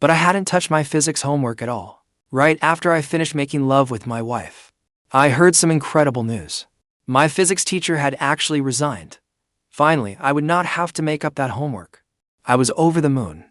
But I hadn't touched my physics homework at all. Right after I finished making love with my wife, I heard some incredible news. My physics teacher had actually resigned. Finally, I would not have to make up that homework. I was over the moon.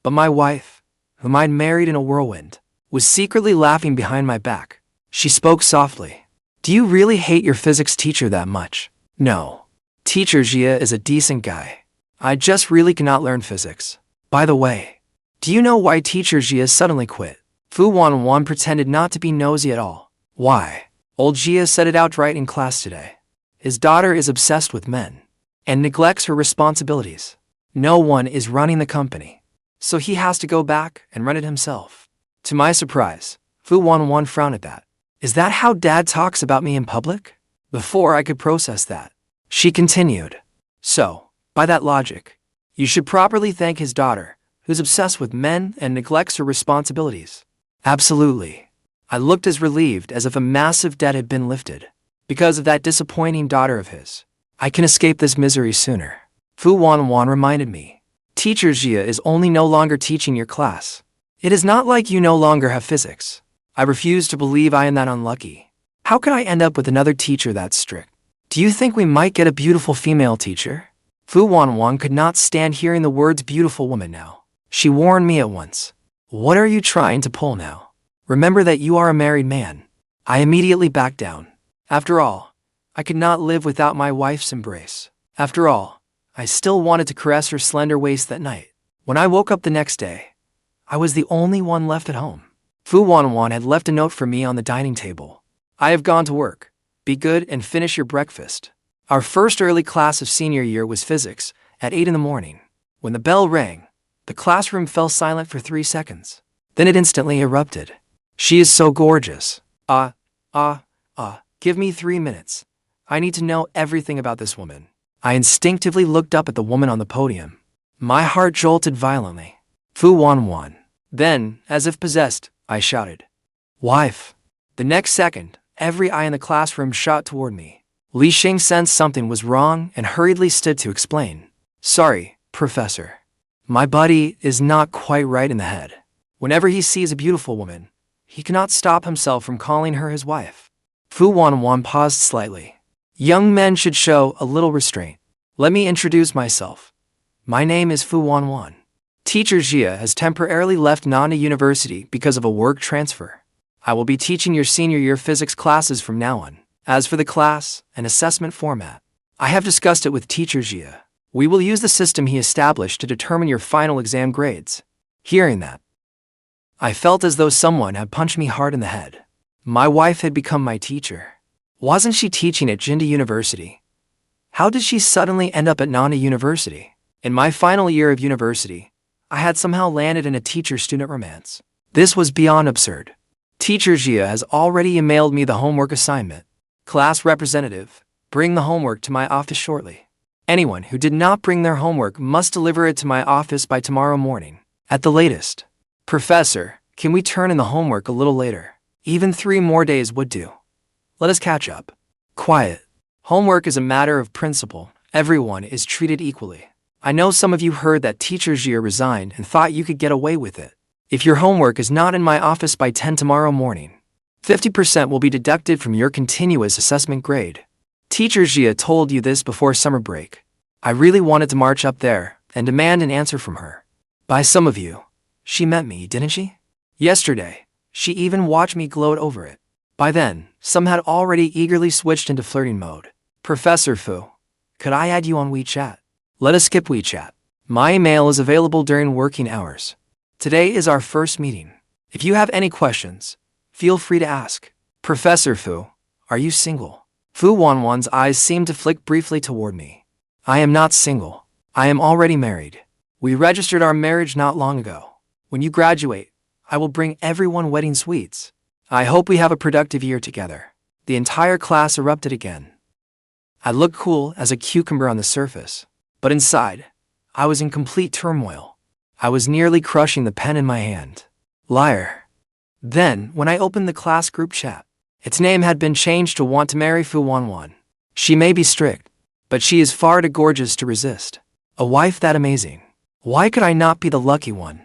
But my wife, whom I'd married in a whirlwind, was secretly laughing behind my back. She spoke softly. Do you really hate your physics teacher that much? No. Teacher Jia is a decent guy. I just really cannot learn physics. By the way, do you know why Teacher Jia suddenly quit? Fu Wanwan pretended not to be nosy at all. Why? Old Jia said it outright in class today. His daughter is obsessed with men and neglects her responsibilities. No one is running the company, so he has to go back and run it himself. To my surprise, Fu Wanwan frowned at that. Is that how Dad talks about me in public? Before I could process that, she continued. So, by that logic, you should properly thank his daughter, who's obsessed with men and neglects her responsibilities. Absolutely. I looked as relieved as if a massive debt had been lifted. Because of that disappointing daughter of his, I can escape this misery sooner. Fu Wanwan reminded me. Teacher Jia is only no longer teaching your class. It is not like you no longer have physics. I refuse to believe I am that unlucky. How could I end up with another teacher that strict? Do you think we might get a beautiful female teacher? Fu Wanwan could not stand hearing the words beautiful woman now. She warned me at once. What are you trying to pull now? Remember that you are a married man. I immediately backed down. After all, I could not live without my wife's embrace. After all, I still wanted to caress her slender waist that night. When I woke up the next day, I was the only one left at home. Fu Wanwan had left a note for me on the dining table. I have gone to work. Be good and finish your breakfast. Our first early class of senior year was physics at 8 in the morning. When the bell rang, the classroom fell silent for 3 seconds. Then it instantly erupted. She is so gorgeous. Give me 3 minutes. I need to know everything about this woman. I instinctively looked up at the woman on the podium. My heart jolted violently. Fu Wanwan. Then, as if possessed, I shouted, Wife! The next second, every eye in the classroom shot toward me. Li Xing sensed something was wrong and hurriedly stood to explain. Sorry, Professor. My buddy is not quite right in the head. Whenever he sees a beautiful woman, he cannot stop himself from calling her his wife. Fu Wanwan paused slightly. Young men should show a little restraint. Let me introduce myself. My name is Fu Wanwan. Teacher Jia has temporarily left Nanda University because of a work transfer. I will be teaching your senior year physics classes from now on. As for the class and assessment format, I have discussed it with Teacher Jia. We will use the system he established to determine your final exam grades. Hearing that, I felt as though someone had punched me hard in the head. My wife had become my teacher. Wasn't she teaching at Jinda University? How did she suddenly end up at Nanda University? In my final year of university, I had somehow landed in a teacher-student romance. This was beyond absurd. Teacher Jia has already emailed me the homework assignment. Class representative, bring the homework to my office shortly. Anyone who did not bring their homework must deliver it to my office by tomorrow morning, at the latest. Professor, can we turn in the homework a little later? Even 3 more days would do. Let us catch up. Quiet. Homework is a matter of principle. Everyone is treated equally. I know some of you heard that Teacher Jia resigned and thought you could get away with it. If your homework is not in my office by 10 tomorrow morning, 50% will be deducted from your continuous assessment grade. Teacher Jia told you this before summer break. I really wanted to march up there and demand an answer from her. By some of you, she met me, didn't she? Yesterday, she even watched me gloat over it. By then, some had already eagerly switched into flirting mode. Professor Fu, could I add you on WeChat? Let us skip WeChat. My email is available during working hours. Today is our first meeting. If you have any questions, feel free to ask. Professor Fu, are you single? Fu Wanwan's eyes seemed to flick briefly toward me. I am not single. I am already married. We registered our marriage not long ago. When you graduate, I will bring everyone wedding sweets. I hope we have a productive year together. The entire class erupted again. I looked cool as a cucumber on the surface, but inside, I was in complete turmoil. I was nearly crushing the pen in my hand. Liar. Then, when I opened the class group chat, its name had been changed to Want to Marry Fu Wanwan. She may be strict, but she is far too gorgeous to resist. A wife that amazing. Why could I not be the lucky one?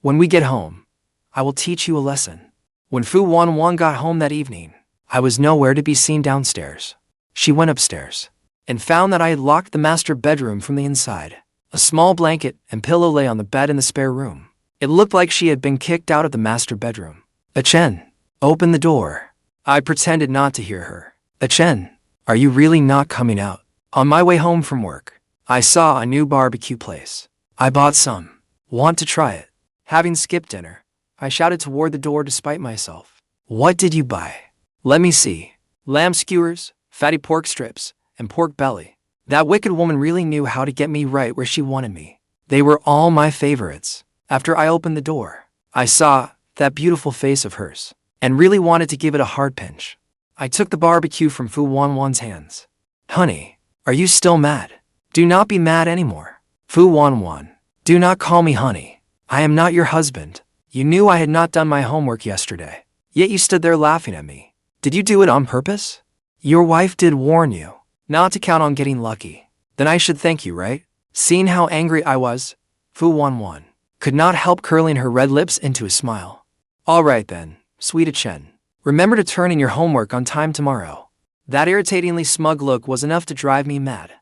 When we get home, I will teach you a lesson. When Fu Wanwan got home that evening, I was nowhere to be seen downstairs. She went upstairs and found that I had locked the master bedroom from the inside. A small blanket and pillow lay on the bed in the spare room. It looked like she had been kicked out of the master bedroom. Chen, open the door. I pretended not to hear her. Chen, are you really not coming out? On my way home from work, I saw a new barbecue place. I bought some. Want to try it? Having skipped dinner, I shouted toward the door despite myself. What did you buy? Let me see. Lamb skewers, fatty pork strips, and pork belly. That wicked woman really knew how to get me right where she wanted me. They were all my favorites. After I opened the door, I saw that beautiful face of hers and really wanted to give it a hard pinch. I took the barbecue from Fu Wanwan's hands. Honey, are you still mad? Do not be mad anymore. Fu Wanwan, do not call me honey. I am not your husband. You knew I had not done my homework yesterday, yet you stood there laughing at me. Did you do it on purpose? Your wife did warn you not to count on getting lucky. Then I should thank you, right? Seeing how angry I was, Fu Wanwan could not help curling her red lips into a smile. All right then, sweet Chen. Remember to turn in your homework on time tomorrow. That irritatingly smug look was enough to drive me mad.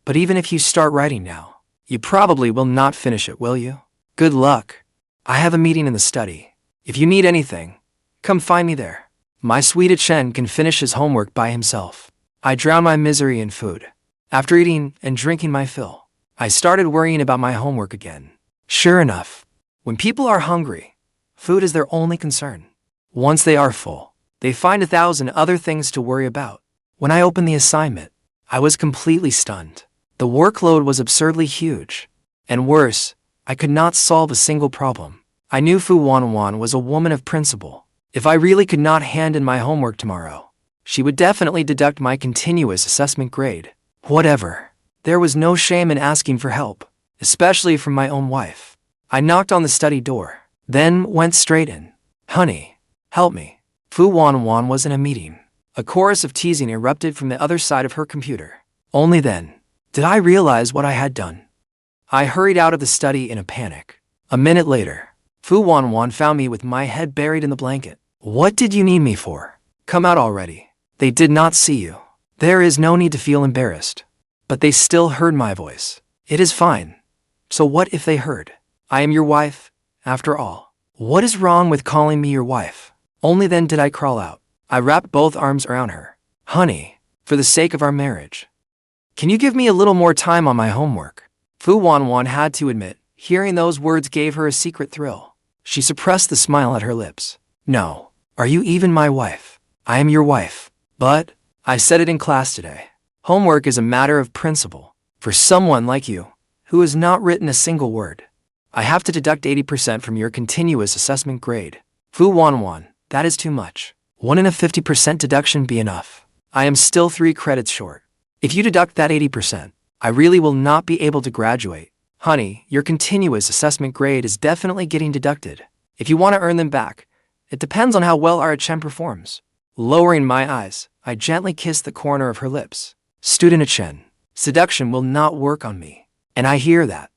But even if you start writing now, you probably will not finish it, will you? Good luck. I have a meeting in the study. If you need anything, come find me there. My sweet Chen can finish his homework by himself. I drown my misery in food. After eating and drinking my fill, I started worrying about my homework again. Sure enough, when people are hungry, food is their only concern. Once they are full, they find 1,000 other things to worry about. When I opened the assignment, I was completely stunned. The workload was absurdly huge. And worse, I could not solve a single problem. I knew Fu Wanwan was a woman of principle. If I really could not hand in my homework tomorrow, she would definitely deduct my continuous assessment grade. Whatever. There was no shame in asking for help, especially from my own wife. I knocked on the study door, then went straight in. Honey, help me. Fu Wanwan was in a meeting. A chorus of teasing erupted from the other side of her computer. Only then did I realize what I had done. I hurried out of the study in a panic. A minute later, Fu Wanwan found me with my head buried in the blanket. What did you need me for? Come out already. They did not see you. There is no need to feel embarrassed. But they still heard my voice. It is fine. So what if they heard? I am your wife, after all. What is wrong with calling me your wife? Only then did I crawl out. I wrapped both arms around her. Honey, for the sake of our marriage, can you give me a little more time on my homework? Fu Wanwan had to admit, hearing those words gave her a secret thrill. She suppressed the smile at her lips. No, are you even my wife? I am your wife. But, I said it in class today, homework is a matter of principle. For someone like you, who has not written a single word, I have to deduct 80% from your continuous assessment grade. Fu Wanwan, that is too much. Wouldn't a 50% deduction be enough? I am still 3 credits short. If you deduct that 80%, I really will not be able to graduate. Honey, your continuous assessment grade is definitely getting deducted. If you want to earn them back, it depends on how well our Chen performs. Lowering my eyes, I gently kissed the corner of her lips. Student Chen, seduction will not work on me. And I hear that.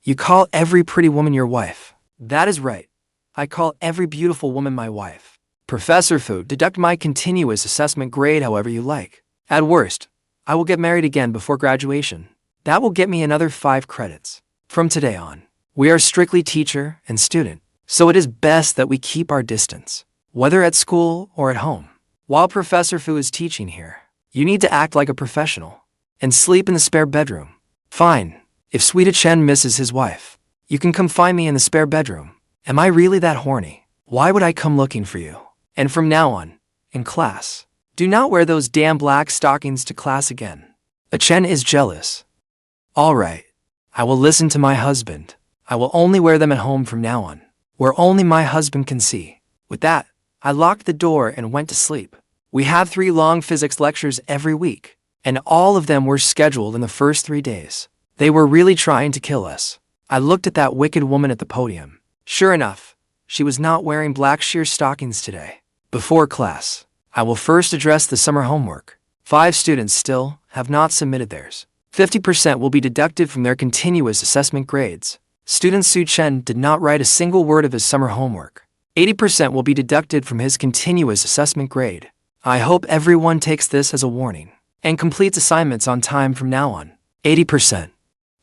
You call every pretty woman your wife. That is right. I call every beautiful woman my wife. Professor Fu, deduct my continuous assessment grade however you like. At worst, I will get married again before graduation. That will get me another 5 credits. From today on, we are strictly teacher and student, so it is best that we keep our distance, whether at school or at home. While Professor Fu is teaching here, you need to act like a professional and sleep in the spare bedroom. Fine. If Sweet Chen misses his wife, you can come find me in the spare bedroom. Am I really that horny? Why would I come looking for you? And from now on, in class, do not wear those damn black stockings to class again. Chen is jealous. All right. I will listen to my husband. I will only wear them at home from now on, where only my husband can see. With that, I locked the door and went to sleep. We have 3 long physics lectures every week, and all of them were scheduled in the first 3 days. They were really trying to kill us. I looked at that wicked woman at the podium. Sure enough, she was not wearing black sheer stockings today. Before class, I will first address the summer homework. 5 students still have not submitted theirs. 50% will be deducted from their continuous assessment grades. Student Su Chen did not write a single word of his summer homework. 80% will be deducted from his continuous assessment grade. I hope everyone takes this as a warning and completes assignments on time from now on. 80%.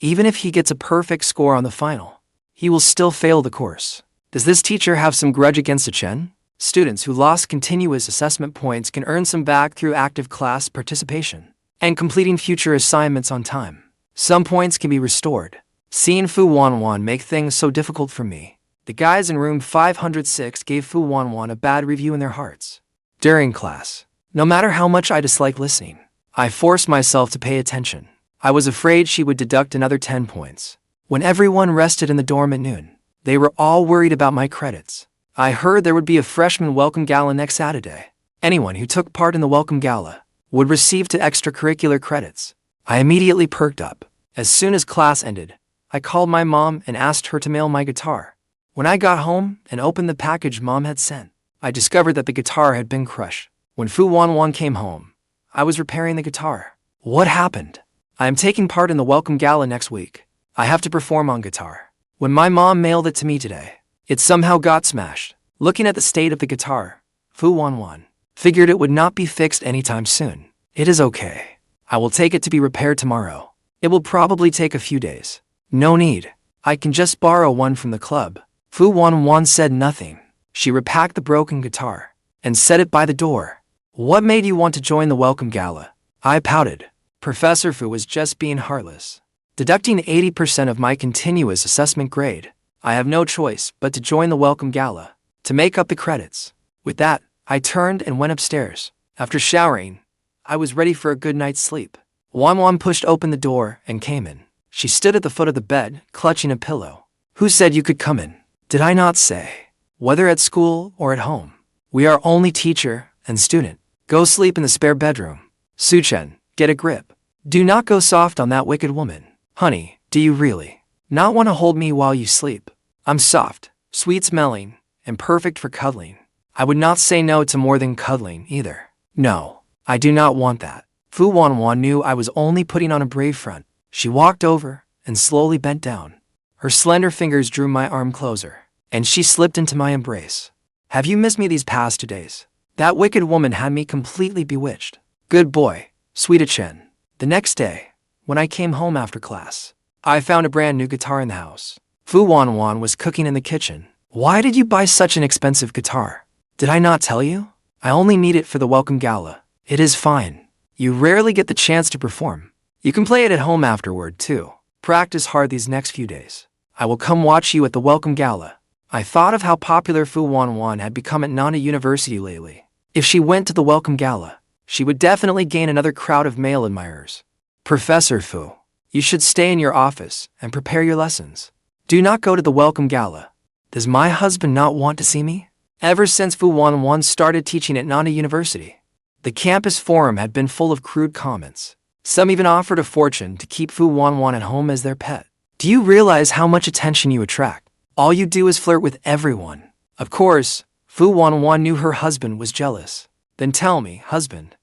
Even if he gets a perfect score on the final, he will still fail the course. Does this teacher have some grudge against a Chen? Students who lost continuous assessment points can earn some back through active class participation and completing future assignments on time. Some points can be restored. Seeing Fu Wanwan make things so difficult for me, the guys in room 506 gave Fu Wanwan a bad review in their hearts. During class, no matter how much I dislike listening, I forced myself to pay attention. I was afraid she would deduct another 10 points. When everyone rested in the dorm at noon, they were all worried about my credits. I heard there would be a freshman welcome gala next Saturday. Anyone who took part in the welcome gala would receive 2 extracurricular credits. I immediately perked up. As soon as class ended, I called my mom and asked her to mail my guitar. When I got home and opened the package Mom had sent, I discovered that the guitar had been crushed. When Fu Wanwan came home, I was repairing the guitar. What happened? I am taking part in the welcome gala next week. I have to perform on guitar. When my mom mailed it to me today, it somehow got smashed. Looking at the state of the guitar, Fu Wanwan figured it would not be fixed anytime soon. It is okay. I will take it to be repaired tomorrow. It will probably take a few days. No need. I can just borrow one from the club. Fu Wanwan said nothing. She repacked the broken guitar and set it by the door. What made you want to join the welcome gala? I pouted. Professor Fu was just being heartless. Deducting 80% of my continuous assessment grade, I have no choice but to join the welcome gala to make up the credits. With that, I turned and went upstairs. After showering, I was ready for a good night's sleep. Wanwan pushed open the door and came in. She stood at the foot of the bed, clutching a pillow. Who said you could come in? Did I not say? Whether at school or at home, we are only teacher and student. Go sleep in the spare bedroom. Su Chen, get a grip. Do not go soft on that wicked woman. Honey, do you really not want to hold me while you sleep? I'm soft, sweet-smelling, and perfect for cuddling. I would not say no to more than cuddling either. No, I do not want that. Fu Wanwan knew I was only putting on a brave front. She walked over and slowly bent down. Her slender fingers drew my arm closer, and she slipped into my embrace. Have you missed me these past 2 days? That wicked woman had me completely bewitched. Good boy, sweet Chen. The next day, when I came home after class, I found a brand new guitar in the house. Fu Wanwan was cooking in the kitchen. Why did you buy such an expensive guitar? Did I not tell you? I only need it for the welcome gala. It is fine. You rarely get the chance to perform. You can play it at home afterward, too. Practice hard these next few days. I will come watch you at the welcome gala. I thought of how popular Fu Wanwan had become at Nana University lately. If she went to the welcome gala, she would definitely gain another crowd of male admirers. Professor Fu, you should stay in your office and prepare your lessons. Do not go to the welcome gala. Does my husband not want to see me? Ever since Fu Wanwan started teaching at Nana University, the campus forum had been full of crude comments. Some even offered a fortune to keep Fu Wanwan at home as their pet. Do you realize how much attention you attract? All you do is flirt with everyone. Of course, Fu Wanwan knew her husband was jealous. Then tell me, husband,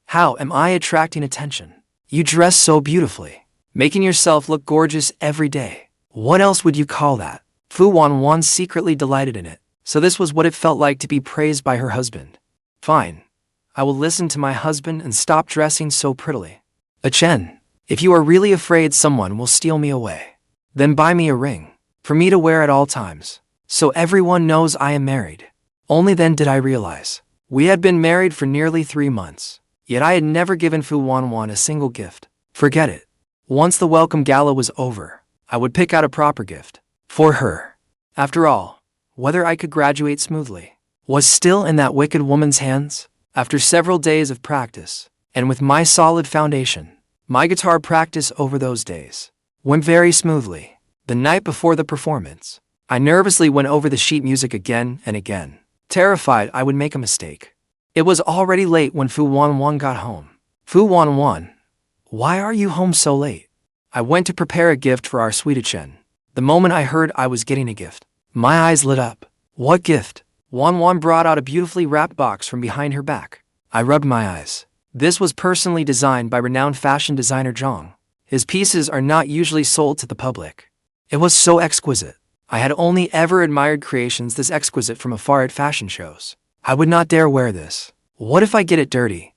how am I attracting attention? You dress so beautifully, making yourself look gorgeous every day. What else would you call that? Fu Wanwan secretly delighted in it. So this was what it felt like to be praised by her husband. Fine. I will listen to my husband and stop dressing so prettily. Chen, if you are really afraid someone will steal me away, then buy me a ring, for me to wear at all times, so everyone knows I am married. Only then did I realize. We had been married for nearly 3 months, yet I had never given Fu Wanwan a single gift. Forget it. Once the welcome gala was over, I would pick out a proper gift for her. After all, whether I could graduate smoothly was still in that wicked woman's hands. After several days of practice, and with my solid foundation, my guitar practice over those days went very smoothly. The night before the performance, I nervously went over the sheet music again and again, terrified I would make a mistake. It was already late when Fu Wanwan got home. Fu Wanwan, why are you home so late? I went to prepare a gift for our sweet Chen. The moment I heard I was getting a gift, my eyes lit up. What gift? Wanwan brought out a beautifully wrapped box from behind her back. I rubbed my eyes. This was personally designed by renowned fashion designer Zhang. His pieces are not usually sold to the public. It was so exquisite. I had only ever admired creations this exquisite from afar at fashion shows. I would not dare wear this. What if I get it dirty?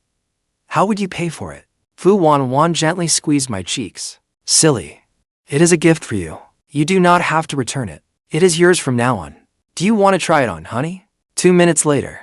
How would you pay for it? Fu Wanwan gently squeezed my cheeks. Silly. It is a gift for you. You do not have to return it. It is yours from now on. Do you want to try it on, honey? 2 minutes later,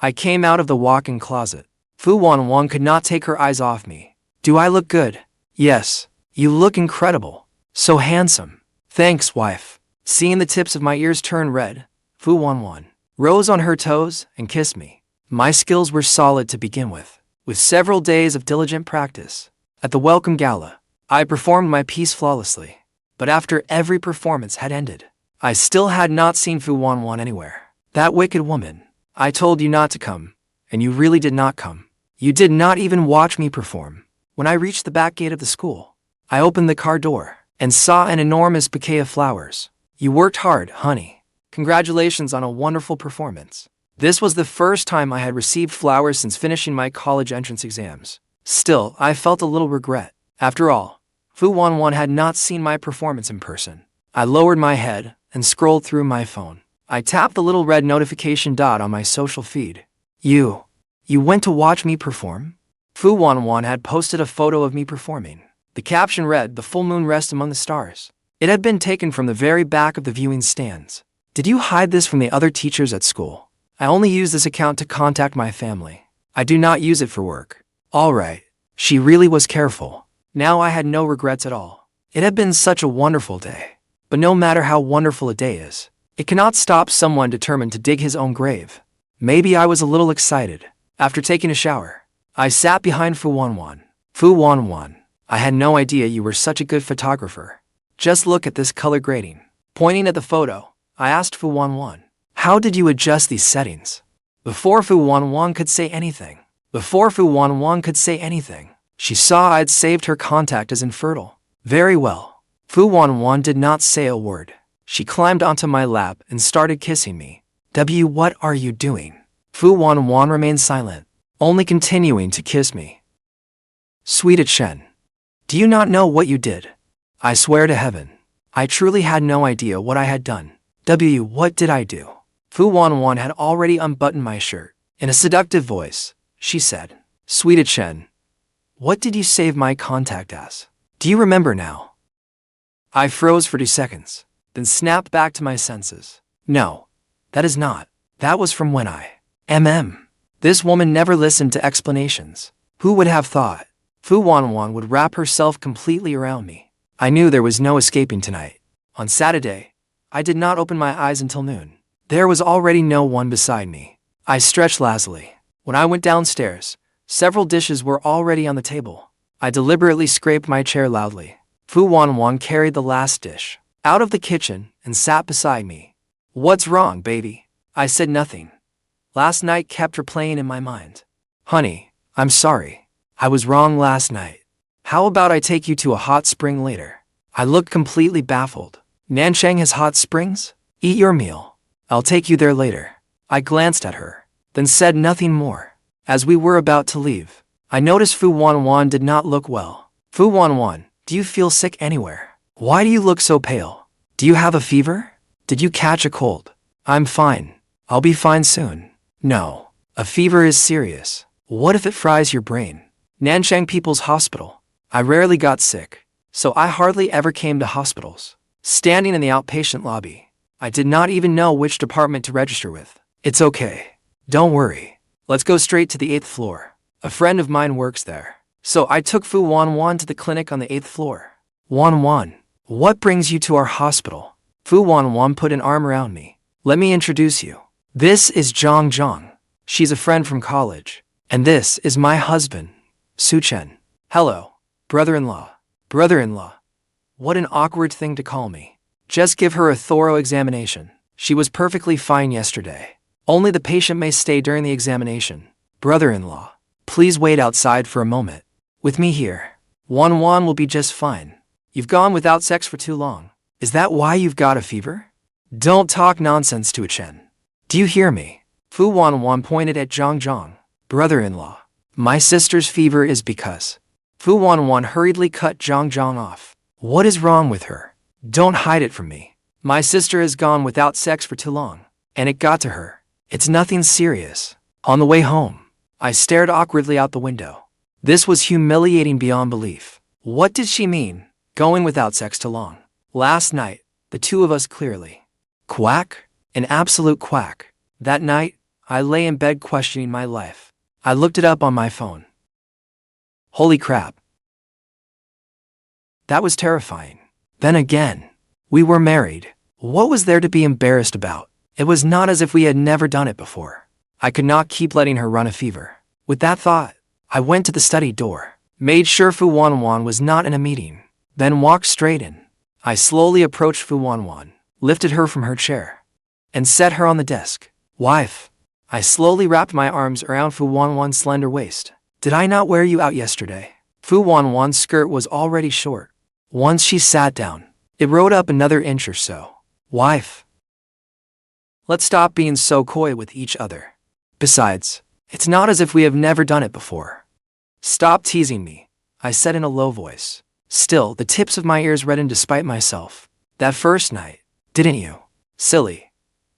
I came out of the walk-in closet. Fu Wanwan could not take her eyes off me. Do I look good? Yes. You look incredible. So handsome. Thanks, wife. Seeing the tips of my ears turn red, Fu Wanwan rose on her toes and kissed me. My skills were solid to begin with several days of diligent practice. At the welcome gala, I performed my piece flawlessly. But after every performance had ended, I still had not seen Fu Wanwan anywhere. That wicked woman. I told you not to come, and you really did not come. You did not even watch me perform. When I reached the back gate of the school, I opened the car door and saw an enormous bouquet of flowers. You worked hard, honey. Congratulations on a wonderful performance. This was the first time I had received flowers since finishing my college entrance exams. Still, I felt a little regret. After all, Fu Wanwan had not seen my performance in person. I lowered my head and scrolled through my phone. I tapped the little red notification dot on my social feed. You went to watch me perform? Fu Wanwan had posted a photo of me performing. The caption read, "The full moon rests among the stars." It had been taken from the very back of the viewing stands. Did you hide this from the other teachers at school? I only use this account to contact my family. I do not use it for work. All right. She really was careful. Now I had no regrets at all. It had been such a wonderful day. But no matter how wonderful a day is, it cannot stop someone determined to dig his own grave. Maybe I was a little excited. After taking a shower, I sat behind Fu Wanwan. Fu Wanwan, I had no idea you were such a good photographer. Just look at this color grading. Pointing at the photo, I asked Fu Wanwan, how did you adjust these settings? Before Fu Wanwan could say anything, she saw I'd saved her contact as infertile. Very well. Fu Wanwan did not say a word. She climbed onto my lap and started kissing me. What are you doing? Fu Wanwan remained silent, only continuing to kiss me. Sweet Chen, do you not know what you did? I swear to heaven, I truly had no idea what I had done. What did I do? Fu Wanwan had already unbuttoned my shirt. In a seductive voice, she said, Sweet Chen, what did you save my contact as? Do you remember now? I froze for 2 seconds, then snapped back to my senses. No, that is not. That was from when I... This woman never listened to explanations. Who would have thought? Fu Wanwan would wrap herself completely around me. I knew there was no escaping tonight. On Saturday, I did not open my eyes until noon. There was already no one beside me. I stretched lazily. When I went downstairs, several dishes were already on the table. I deliberately scraped my chair loudly. Fu Wanwan carried the last dish out of the kitchen and sat beside me. What's wrong, baby? I said nothing. Last night kept replaying in my mind. Honey, I'm sorry. I was wrong last night. How about I take you to a hot spring later? I looked completely baffled. Nanchang has hot springs? Eat your meal. I'll take you there later. I glanced at her, then said nothing more. As we were about to leave, I noticed Fu Wanwan did not look well. Fu Wanwan, do you feel sick anywhere? Why do you look so pale? Do you have a fever? Did you catch a cold? I'm fine. I'll be fine soon. No, a fever is serious. What if it fries your brain? Nanchang People's Hospital. I rarely got sick, so I hardly ever came to hospitals. Standing in the outpatient lobby, I did not even know which department to register with. It's okay. Don't worry. Let's go straight to the 8th floor. A friend of mine works there. So I took Fu Wanwan to the clinic on the 8th floor. Wanwan, what brings you to our hospital? Fu Wanwan put an arm around me. Let me introduce you. This is Zhang. She's a friend from college. And this is my husband, Chen. Hello, brother-in-law. Brother-in-law. What an awkward thing to call me. Just give her a thorough examination. She was perfectly fine yesterday. Only the patient may stay during the examination. Brother-in-law, please wait outside for a moment. With me here, Wanwan will be just fine. You've gone without sex for too long. Is that why you've got a fever? Don't talk nonsense to Chen. Do you hear me? Fu Wanwan pointed at Zhang. Brother-in-law, my sister's fever is because... Fu Wanwan hurriedly cut Zhang off. What is wrong with her? Don't hide it from me. My sister has gone without sex for too long, and it got to her. It's nothing serious. On the way home, I stared awkwardly out the window. This was humiliating beyond belief. What did she mean, going without sex too long? Last night, the two of us clearly. Quack? An absolute quack. That night, I lay in bed questioning my life. I looked it up on my phone. Holy crap. That was terrifying. Then again, we were married. What was there to be embarrassed about? It was not as if we had never done it before. I could not keep letting her run a fever. With that thought, I went to the study door, made sure Fu Wanwan was not in a meeting, then walked straight in. I slowly approached Fu Wanwan, lifted her from her chair, and set her on the desk. Wife. I slowly wrapped my arms around Fu Wanwan's slender waist. Did I not wear you out yesterday? Fu Wanwan's skirt was already short. Once she sat down, it rode up another inch or so. Wife. Let's stop being so coy with each other. Besides, it's not as if we have never done it before. Stop teasing me, I said in a low voice. Still, the tips of my ears reddened despite myself. That first night, didn't you? Silly.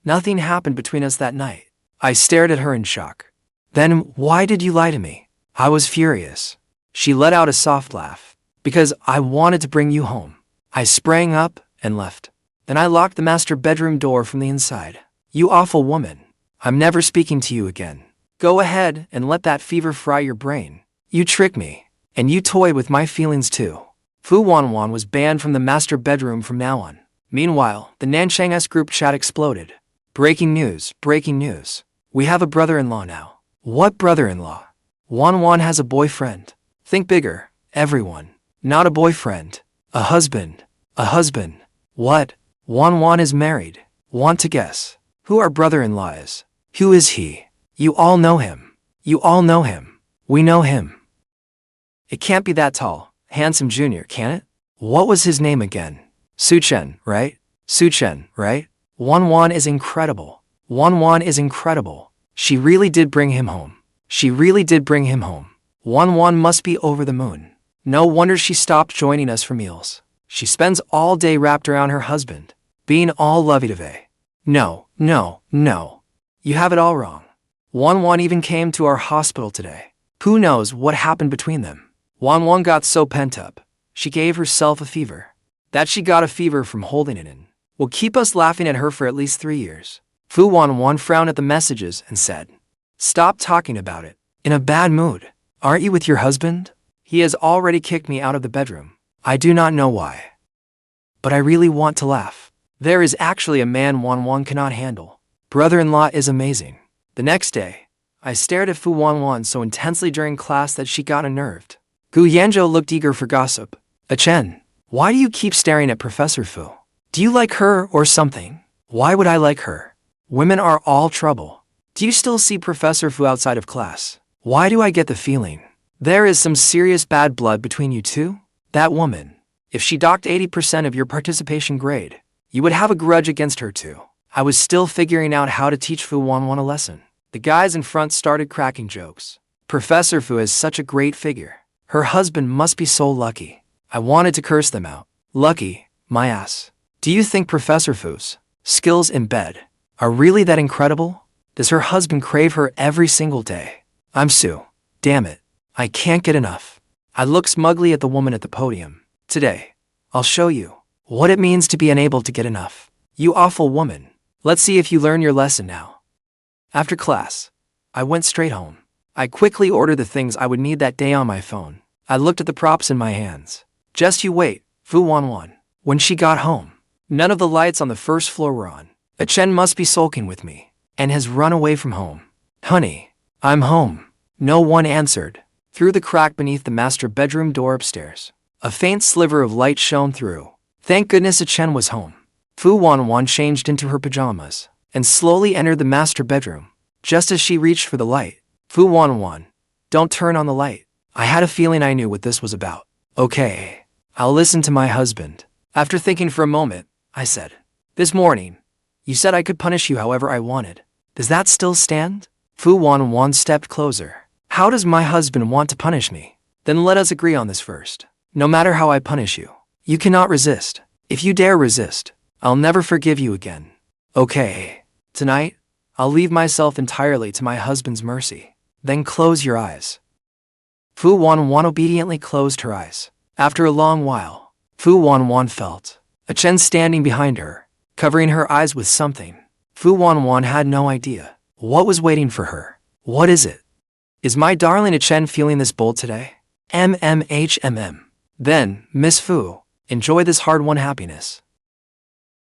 Nothing happened between us that night. I stared at her in shock. Then, why did you lie to me? I was furious. She let out a soft laugh. Because I wanted to bring you home. I sprang up and left. Then I locked the master bedroom door from the inside. You awful woman. I'm never speaking to you again. Go ahead and let that fever fry your brain. You trick me. And you toy with my feelings too. Fu Wanwan was banned from the master bedroom from now on. Meanwhile, the Nanchang S group chat exploded. Breaking news, breaking news. We have a brother-in-law now. What brother-in-law? Wanwan has a boyfriend. Think bigger, everyone. Not a boyfriend. A husband. A husband. What? Wanwan is married. Want to guess? Who our brother-in-law is? Who is he? You all know him. You all know him. We know him. It can't be that tall, handsome junior, can it? What was his name again? Chen, right? Chen, right? Wanwan is incredible. Wanwan is incredible. She really did bring him home. She really did bring him home. Wanwan must be over the moon. No wonder she stopped joining us for meals. She spends all day wrapped around her husband, being all lovey-dovey. No, no, no. You have it all wrong. Wanwan even came to our hospital today. Who knows what happened between them? Wanwan got so pent up, she gave herself a fever. That she got a fever from holding it in will keep us laughing at her for at least 3 years. Fu Wanwan frowned at the messages and said, Stop talking about it. In a bad mood. Aren't you with your husband? He has already kicked me out of the bedroom. I do not know why. But I really want to laugh. There is actually a man Wanwan cannot handle. Brother-in-law is amazing. The next day, I stared at Fu Wanwan so intensely during class that she got unnerved. Gu Yanzhou looked eager for gossip. Chen, why do you keep staring at Professor Fu? Do you like her or something? Why would I like her? Women are all trouble. Do you still see Professor Fu outside of class? Why do I get the feeling there is some serious bad blood between you two? That woman, if she docked 80% of your participation grade, you would have a grudge against her too. I was still figuring out how to teach Fu Wanwan a lesson. The guys in front started cracking jokes. Professor Fu is such a great figure. Her husband must be so lucky. I wanted to curse them out. Lucky, my ass. Do you think Professor Fu's skills in bed are really that incredible? Does her husband crave her every single day? I'm Sue. Damn it. I can't get enough. I looked smugly at the woman at the podium. Today, I'll show you what it means to be unable to get enough. You awful woman. Let's see if you learn your lesson now. After class, I went straight home. I quickly ordered the things I would need that day on my phone. I looked at the props in my hands. Just you wait, Fu Wanwan. When she got home, none of the lights on the first floor were on. Chen must be sulking with me and has run away from home. Honey, I'm home. No one answered. Through the crack beneath the master bedroom door upstairs, a faint sliver of light shone through. Thank goodness Chen was home. Fu Wanwan changed into her pajamas and slowly entered the master bedroom. Just as she reached for the light, Fu Wanwan, don't turn on the light. I had a feeling I knew what this was about. Okay, I'll listen to my husband. After thinking for a moment, I said, This morning, you said I could punish you however I wanted. Does that still stand? Fu Wanwan stepped closer. How does my husband want to punish me? Then let us agree on this first. No matter how I punish you, you cannot resist. If you dare resist, I'll never forgive you again. Okay. Tonight, I'll leave myself entirely to my husband's mercy. Then close your eyes. Fu Wanwan obediently closed her eyes. After a long while, Fu Wanwan felt a Chen standing behind her, covering her eyes with something. Fu Wanwan had no idea what was waiting for her. What is it? Is my darling Chen feeling this bold today? Then, Miss Fu, enjoy this hard-won happiness.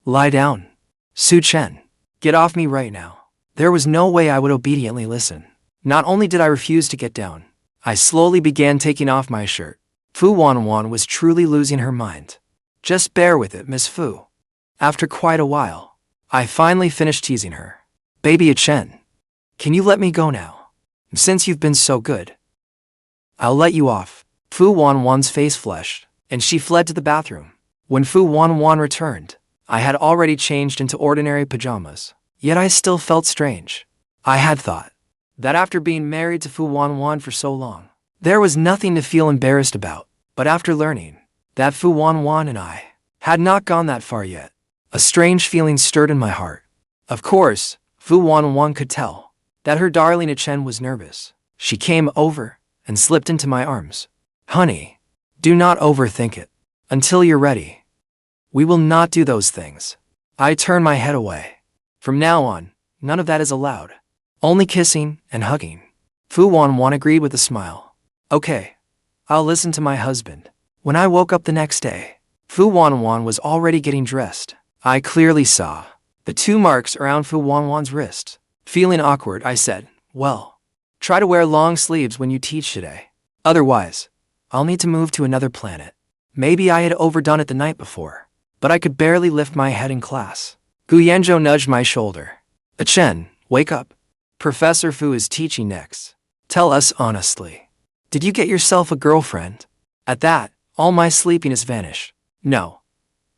Lie down. Su Chen, get off me right now. There was no way I would obediently listen. Not only did I refuse to get down, I slowly began taking off my shirt. Fu Wanwan was truly losing her mind. Just bear with it, Miss Fu. After quite a while, I finally finished teasing her. Baby Chen, can you let me go now? Since you've been so good, I'll let you off. Fu Wanwan's face flushed, and she fled to the bathroom. When Fu Wanwan returned, I had already changed into ordinary pajamas. Yet I still felt strange. I had thought that after being married to Fu Wanwan for so long, there was nothing to feel embarrassed about. But after learning that Fu Wanwan and I had not gone that far yet, a strange feeling stirred in my heart. Of course, Fu Wanwan could tell that her darling Chen was nervous. She came over and slipped into my arms. Honey, do not overthink it. Until you're ready, we will not do those things. I turned my head away. From now on, none of that is allowed. Only kissing and hugging. Fu Wanwan agreed with a smile. Okay, I'll listen to my husband. When I woke up the next day, Fu Wanwan was already getting dressed. I clearly saw the 2 marks around Fu Wanwan's wrist. Feeling awkward, I said, well, try to wear long sleeves when you teach today. Otherwise, I'll need to move to another planet. Maybe I had overdone it the night before, but I could barely lift my head in class. Gu Yanzhou nudged my shoulder. Chen, wake up. Professor Fu is teaching next. Tell us honestly. Did you get yourself a girlfriend? At that, all my sleepiness vanished. No.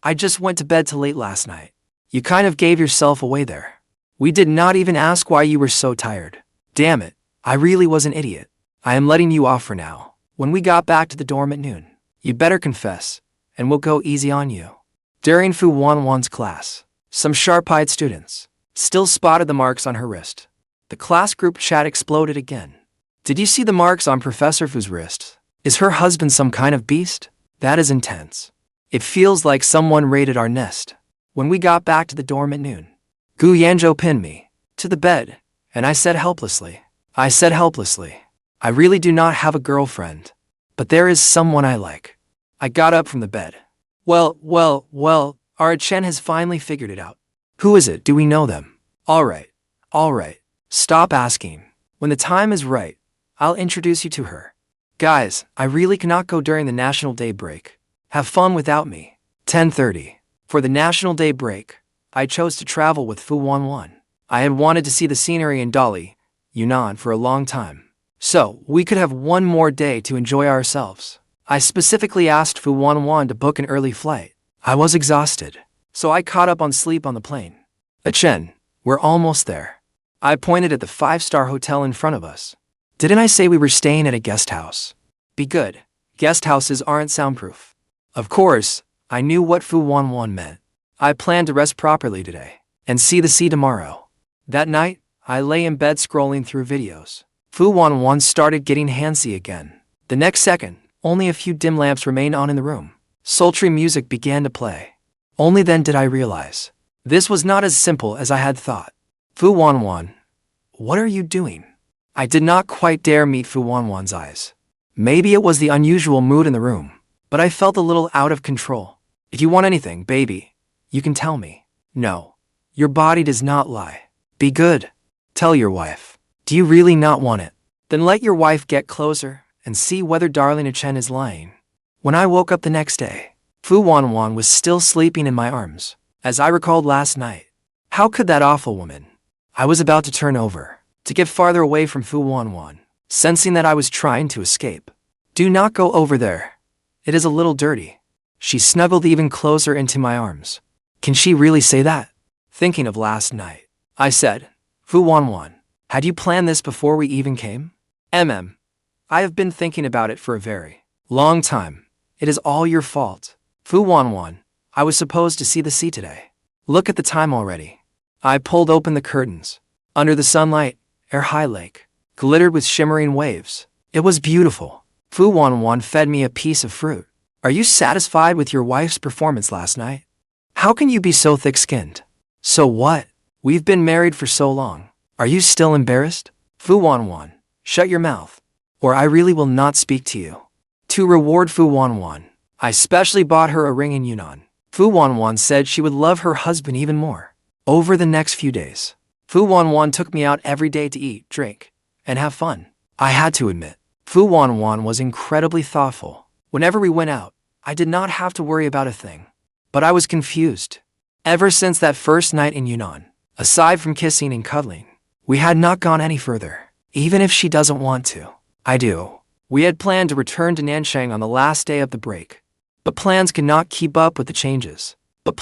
I just went to bed till late last night. You kind of gave yourself away there. We did not even ask why you were so tired. Damn it, I really was an idiot. I am letting you off for now. When we got back to the dorm at noon, you better confess, and we'll go easy on you. During Fu Wanwan's class, some sharp-eyed students still spotted the marks on her wrist. The class group chat exploded again. Did you see the marks on Professor Fu's wrist? Is her husband some kind of beast? That is intense. It feels like someone raided our nest. When we got back to the dorm at noon, Gu Yanzhou pinned me to the bed, and I said helplessly, I really do not have a girlfriend, but there is someone I like. I got up from the bed. Well, our Chen has finally figured it out. Who is it? Do we know them? All right. Stop asking. When the time is right, I'll introduce you to her. Guys, I really cannot go during the National Day break. Have fun without me. 10:30. For the National Day break, I chose to travel with Fu Wanwan. I had wanted to see the scenery in Dali, Yunnan for a long time, so we could have one more day to enjoy ourselves. I specifically asked Fu Wanwan to book an early flight. I was exhausted, so I caught up on sleep on the plane. Chen, we're almost there. I pointed at the 5-star hotel in front of us. Didn't I say we were staying at a guest house? Be good. Guest houses aren't soundproof. Of course, I knew what Fu Wanwan meant. I planned to rest properly today and see the sea tomorrow. That night, I lay in bed scrolling through videos. Fu Wanwan started getting handsy again. The next second, only a few dim lamps remained on in the room. Sultry music began to play. Only then did I realize this was not as simple as I had thought. Fu Wanwan, what are you doing? I did not quite dare meet Fu Wanwan's eyes. Maybe it was the unusual mood in the room, but I felt a little out of control. If you want anything, baby, you can tell me. No, your body does not lie. Be good. Tell your wife. Do you really not want it? Then let your wife get closer and see whether darling Chen is lying. When I woke up the next day, Fu Wanwan was still sleeping in my arms, as I recalled last night. How could that awful woman? I was about to turn over, to get farther away from Fu Wanwan, sensing that I was trying to escape. Do not go over there. It is a little dirty. She snuggled even closer into my arms. Can she really say that? Thinking of last night, I said, Fu Wanwan, had you planned this before we even came? I have been thinking about it for a very long time. It is all your fault. Fu Wanwan, I was supposed to see the sea today. Look at the time already. I pulled open the curtains. Under the sunlight, high lake glittered with shimmering waves. It was beautiful. Fu Wanwan fed me a piece of fruit. Are you satisfied with your wife's performance last night? How can you be so thick-skinned? So what? We've been married for so long. Are you still embarrassed? Fu Wanwan, shut your mouth, or I really will not speak to you. To reward Fu Wanwan, I specially bought her a ring in Yunnan. Fu Wanwan said she would love her husband even more. Over the next few days, Fu Wanwan took me out every day to eat, drink, and have fun. I had to admit, Fu Wanwan was incredibly thoughtful. Whenever we went out, I did not have to worry about a thing. But I was confused. Ever since that first night in Yunnan, aside from kissing and cuddling, we had not gone any further. Even if she doesn't want to, I do. We had planned to return to Nanchang on the last day of the break. But plans could not keep up with the changes. A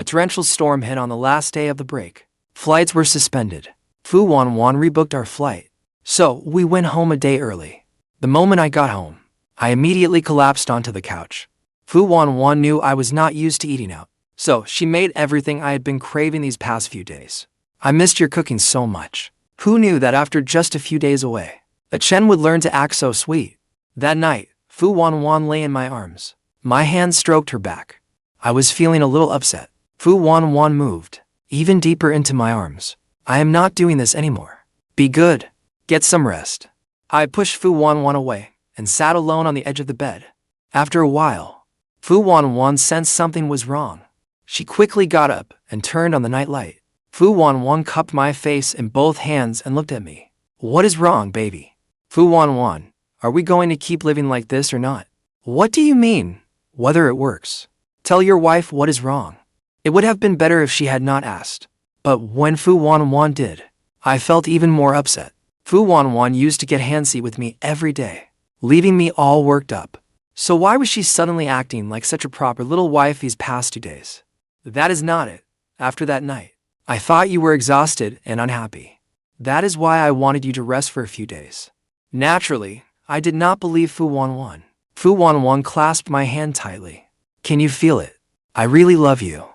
torrential storm hit on the last day of the break. Flights were suspended. Fu Wanwan rebooked our flight. So, we went home a day early. The moment I got home, I immediately collapsed onto the couch. Fu Wanwan knew I was not used to eating out, so she made everything I had been craving these past few days. I missed your cooking so much. Who knew that after just a few days away, that Chen would learn to act so sweet? That night, Fu Wanwan lay in my arms. My hand stroked her back. I was feeling a little upset. Fu Wanwan moved even deeper into my arms. I am not doing this anymore. Be good. Get some rest. I pushed Fu Wanwan away and sat alone on the edge of the bed. After a while, Fu Wanwan sensed something was wrong. She quickly got up and turned on the night light. Fu Wanwan cupped my face in both hands and looked at me. What is wrong, baby? Fu Wanwan, are we going to keep living like this or not? What do you mean, whether it works? Tell your wife what is wrong. It would have been better if she had not asked. But when Fu Wanwan did, I felt even more upset. Fu Wanwan used to get handsy with me every day, leaving me all worked up. So why was she suddenly acting like such a proper little wife these past 2 days? That is not it. After that night, I thought you were exhausted and unhappy. That is why I wanted you to rest for a few days. Naturally, I did not believe Fu Wanwan. Fu Wanwan clasped my hand tightly. Can you feel it? I really love you.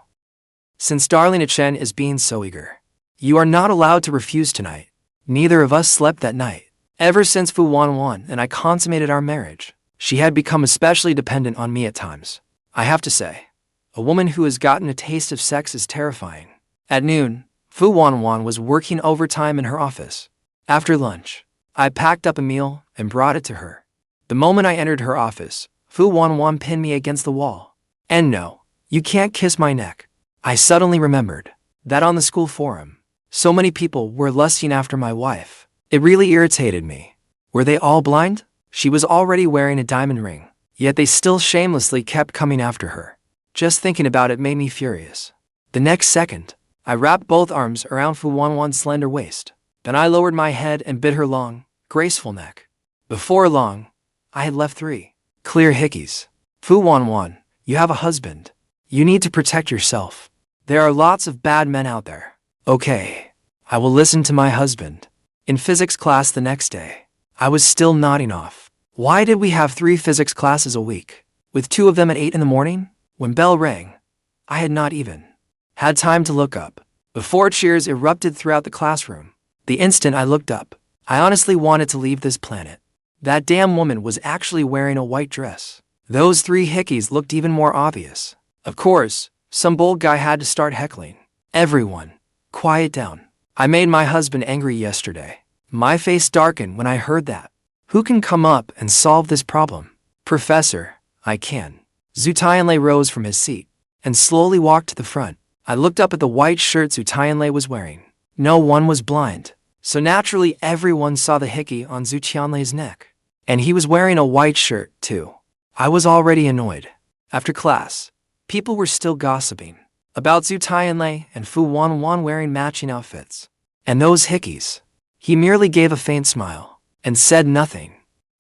Since darling Chen is being so eager, you are not allowed to refuse tonight. Neither of us slept that night. Ever since Fu Wanwan and I consummated our marriage, she had become especially dependent on me at times. I have to say, a woman who has gotten a taste of sex is terrifying. At noon, Fu Wanwan was working overtime in her office. After lunch, I packed up a meal and brought it to her. The moment I entered her office, Fu Wanwan pinned me against the wall. And no, you can't kiss my neck. I suddenly remembered that on the school forum, so many people were lusting after my wife. It really irritated me. Were they all blind? She was already wearing a diamond ring, yet they still shamelessly kept coming after her. Just thinking about it made me furious. The next second, I wrapped both arms around Fu Wanwan's slender waist. Then I lowered my head and bit her long, graceful neck. Before long, I had left 3 clear hickeys. Fu Wanwan, you have a husband. You need to protect yourself. There are lots of bad men out there. Okay, I will listen to my husband. In physics class the next day, I was still nodding off. Why did we have 3 physics classes a week, with 2 of them at 8 in the morning? When bell rang, I had not even had time to look up, before cheers erupted throughout the classroom. The instant I looked up, I honestly wanted to leave this planet. That damn woman was actually wearing a white dress. Those 3 hickeys looked even more obvious. Of course, some bold guy had to start heckling. Everyone, quiet down. I made my husband angry yesterday. My face darkened when I heard that. Who can come up and solve this problem? Professor, I can. Tianlei rose from his seat and slowly walked to the front. I looked up at the white shirt Tianlei was wearing. No one was blind, so naturally everyone saw the hickey on Tianlei's neck. And he was wearing a white shirt, too. I was already annoyed. After class, people were still gossiping about Tianlei and Fu Wanwan wearing matching outfits. And those hickeys. He merely gave a faint smile and said nothing.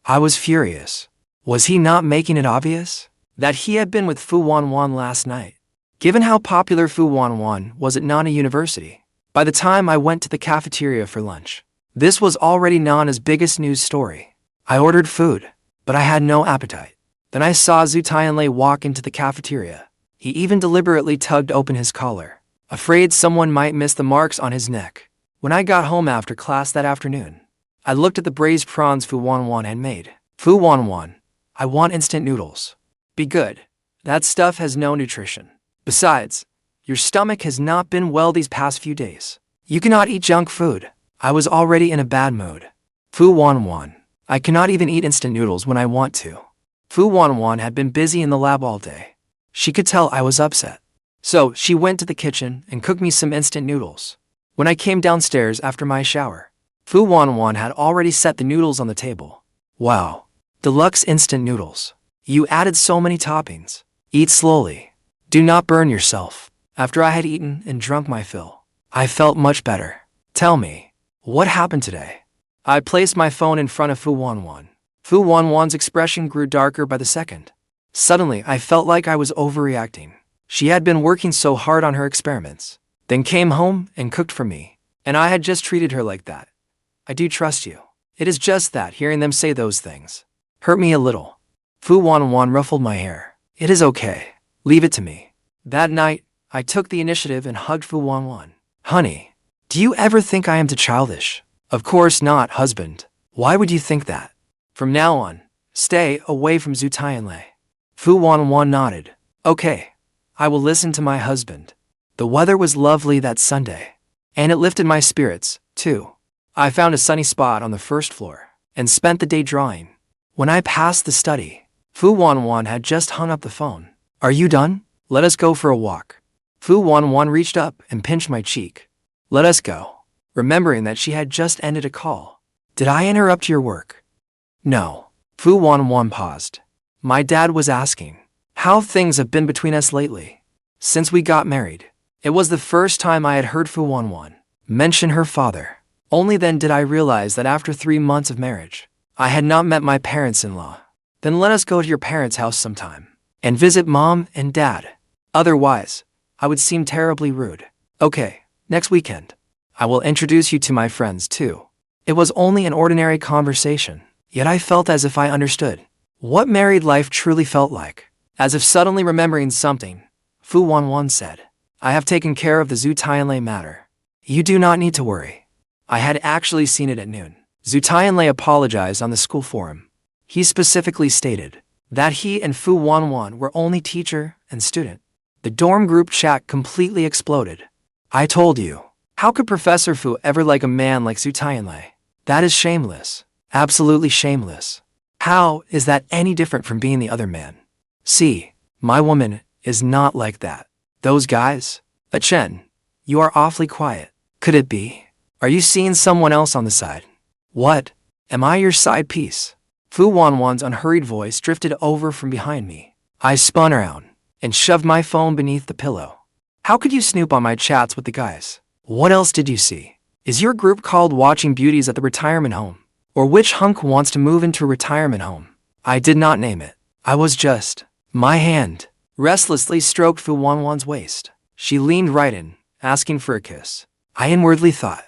I was furious. Was he not making it obvious that he had been with Fu Wanwan last night? Given how popular Fu Wanwan was at Nana University, by the time I went to the cafeteria for lunch, this was already Nana's biggest news story. I ordered food, but I had no appetite. Then I saw Tianlei walk into the cafeteria. He even deliberately tugged open his collar, afraid someone might miss the marks on his neck. When I got home after class that afternoon, I looked at the braised prawns Wanwan had made. Wanwan, I want instant noodles. Be good. That stuff has no nutrition. Besides, your stomach has not been well these past few days. You cannot eat junk food. I was already in a bad mood. Wanwan, I cannot even eat instant noodles when I want to. Wanwan had been busy in the lab all day. She could tell I was upset. So she went to the kitchen and cooked me some instant noodles. When I came downstairs after my shower, Wanwan had already set the noodles on the table. Wow. Deluxe instant noodles. You added so many toppings. Eat slowly. Do not burn yourself. After I had eaten and drunk my fill, I felt much better. Tell me, what happened today? I placed my phone in front of Wanwan. Wanwan's expression grew darker by the second. Suddenly, I felt like I was overreacting. She had been working so hard on her experiments, then came home and cooked for me, and I had just treated her like that. I do trust you. It is just that hearing them say those things hurt me a little. Wanwan ruffled my hair. It is okay. Leave it to me. That night, I took the initiative and hugged Wanwan. Honey, do you ever think I am too childish? Of course not, husband. Why would you think that? From now on, stay away from Tianlei. Wanwan nodded. Okay, I will listen to my husband. The weather was lovely that Sunday, and it lifted my spirits, too. I found a sunny spot on the first floor and spent the day drawing. When I passed the study, Wanwan had just hung up the phone. Are you done? Let us go for a walk. Wanwan reached up and pinched my cheek. Let us go. Remembering that she had just ended a call. Did I interrupt your work? No. Wanwan paused. My dad was asking how things have been between us lately. Since we got married, it was the first time I had heard Wanwan mention her father. Only then did I realize that after 3 months of marriage, I had not met my parents-in-law. Then let us go to your parents' house sometime and visit mom and dad. Otherwise, I would seem terribly rude. Okay, next weekend. I will introduce you to my friends too. It was only an ordinary conversation, yet I felt as if I understood what married life truly felt like. As if suddenly remembering something, Wanwan said, I have taken care of the Tianlei matter. You do not need to worry. I had actually seen it at noon. Tianlei apologized on the school forum. He specifically stated that he and Wanwan were only teacher and student. The dorm group chat completely exploded. I told you. How could Professor Fu ever like a man like Tianlei? That is shameless. Absolutely shameless. How is that any different from being the other man? See, my woman is not like that. Those guys? Chen, you are awfully quiet. Could it be? Are you seeing someone else on the side? What? Am I your side piece? Wanwan's unhurried voice drifted over from behind me. I spun around and shoved my phone beneath the pillow. How could you snoop on my chats with the guys? What else did you see? Is your group called Watching Beauties at the Retirement Home? Or which hunk wants to move into a retirement home? I did not name it. I was just. My hand restlessly stroked Wanwan's waist. She leaned right in, asking for a kiss. I inwardly thought,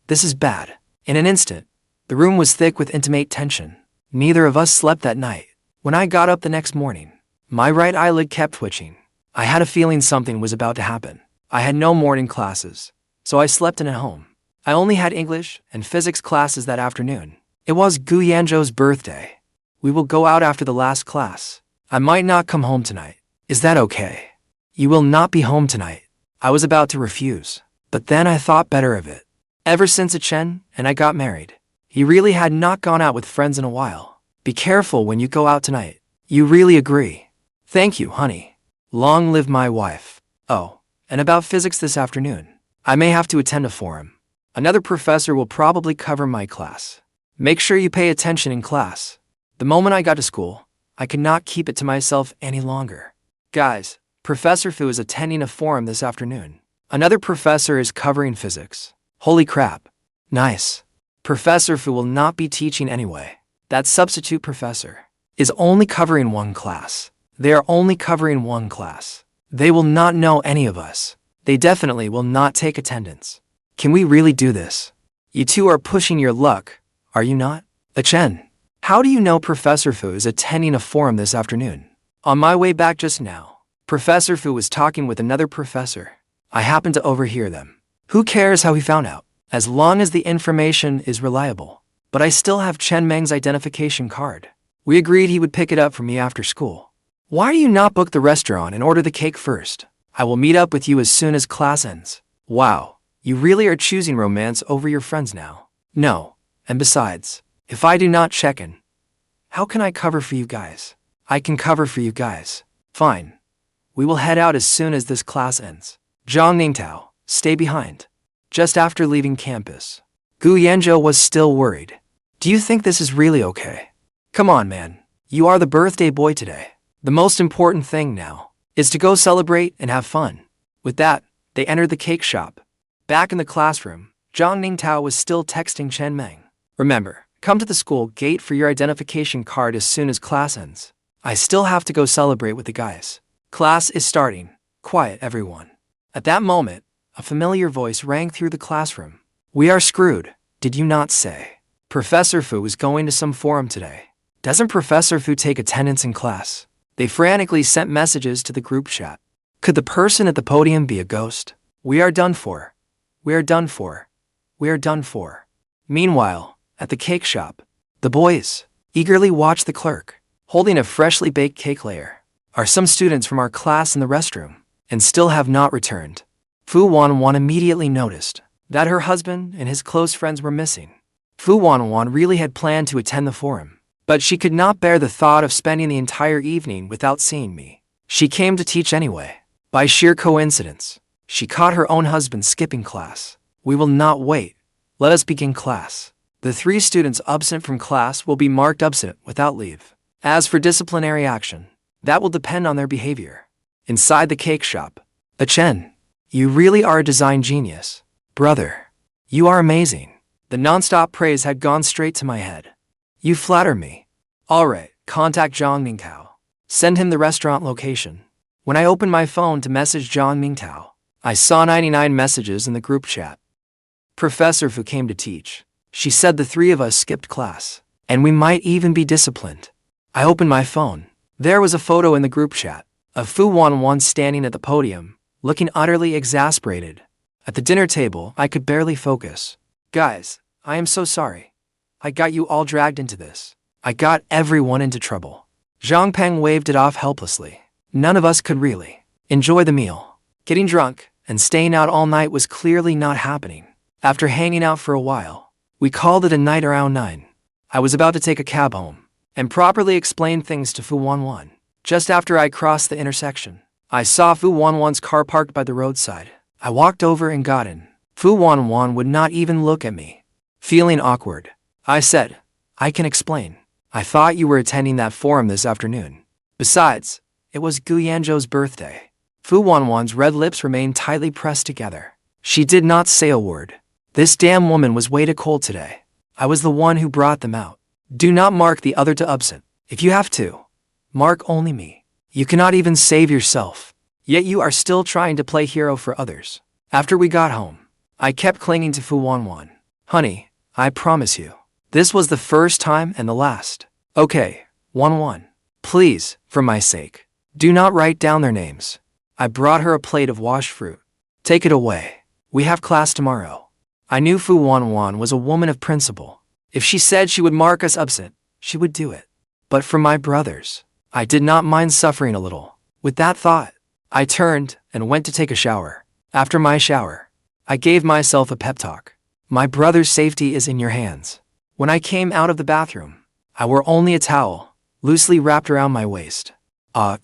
this is bad. In an instant, the room was thick with intimate tension. Neither of us slept that night. When I got up the next morning, my right eyelid kept twitching. I had a feeling something was about to happen. I had no morning classes, so I slept in at home. I only had English and physics classes that afternoon. It was Gu Yanzhou's birthday. We will go out after the last class. I might not come home tonight. Is that okay? You will not be home tonight. I was about to refuse, but then I thought better of it. Ever since Chen and I got married, he really had not gone out with friends in a while. Be careful when you go out tonight. You really agree? Thank you, honey. Long live my wife. Oh, and about physics this afternoon. I may have to attend a forum. Another professor will probably cover my class. Make sure you pay attention in class. The moment I got to school, I could not keep it to myself any longer. Guys, Professor Fu is attending a forum this afternoon. Another professor is covering physics. Holy crap. Nice. Professor Fu will not be teaching anyway. That substitute professor is only covering one class. They are only covering one class. They will not know any of us. They definitely will not take attendance. Can we really do this? You two are pushing your luck, are you not? Chen, How do you know Professor Fu is attending a forum this afternoon? On my way back just now, Professor Fu was talking with another professor. I happened to overhear them. Who cares how he found out, as long as the information is reliable? But I still have Chen Meng's identification card. We agreed he would pick it up for me after school. Why do you not book the restaurant and order the cake first? I will meet up with you as soon as class ends. Wow, you really are choosing romance over your friends now. No, and besides, if I do not check in, how can I cover for you guys? I can cover for you guys. Fine. We will head out as soon as this class ends. Zhang Ningtao, stay behind. Just after leaving campus, Gu Yanzhou was still worried. Do you think this is really okay? Come on, man. You are the birthday boy today. The most important thing now is to go celebrate and have fun. With that, they entered the cake shop. Back in the classroom, Zhang Ningtao was still texting Chen Meng. Remember, come to the school gate for your identification card as soon as class ends. I still have to go celebrate with the guys. Class is starting. Quiet, everyone. At that moment, a familiar voice rang through the classroom. We are screwed, did you not say? Professor Fu is going to some forum today. Doesn't Professor Fu take attendance in class? They frantically sent messages to the group chat. Could the person at the podium be a ghost? We are done for. We are done for. We are done for. Meanwhile, at the cake shop, the boys eagerly watched the clerk, holding a freshly baked cake layer. Are some students from our class in the restroom and still have not returned? Fu Wanwan immediately noticed that her husband and his close friends were missing. Fu Wanwan really had planned to attend the forum, but she could not bear the thought of spending the entire evening without seeing me. She came to teach anyway. By sheer coincidence, she caught her own husband skipping class. We will not wait. Let us begin class. The 3 students absent from class will be marked absent without leave. As for disciplinary action, that will depend on their behavior. Inside the cake shop, Chen, you really are a design genius. Brother, you are amazing. The non-stop praise had gone straight to my head. You flatter me. Alright, contact Zhang Ningtao. Send him the restaurant location. When I opened my phone to message Zhang Ningtao, I saw 99 messages in the group chat. Professor Fu came to teach. She said the 3 of us skipped class, and we might even be disciplined. I opened my phone. There was a photo in the group chat of Fu Wanwan standing at the podium, looking utterly exasperated. At the dinner table, I could barely focus. Guys, I am so sorry. I got you all dragged into this. I got everyone into trouble. Zhang Peng waved it off helplessly. None of us could really enjoy the meal. Getting drunk and staying out all night was clearly not happening. After hanging out for a while, we called it a night around 9. I was about to take a cab home and properly explain things to Fu Wanwan. Just after I crossed the intersection, I saw Fu Wanwan's car parked by the roadside. I walked over and got in. Fu Wanwan would not even look at me. Feeling awkward, I said, I can explain. I thought you were attending that forum this afternoon. Besides, it was Gu Yanzhou's birthday. Fu Wanwan's red lips remained tightly pressed together. She did not say a word. This damn woman was way too cold today. I was the one who brought them out. Do not mark the other to absent. If you have to, mark only me. You cannot even save yourself. Yet you are still trying to play hero for others. After we got home, I kept clinging to Fu Wanwan. Honey, I promise you, this was the first time and the last. Okay, Wanwan, please, for my sake, do not write down their names. I brought her a plate of washed fruit. Take it away. We have class tomorrow. I knew Fu Wanwan was a woman of principle. If she said she would mark us absent, she would do it. But for my brothers, I did not mind suffering a little. With that thought, I turned and went to take a shower. After my shower, I gave myself a pep talk. My brother's safety is in your hands. When I came out of the bathroom, I wore only a towel, loosely wrapped around my waist.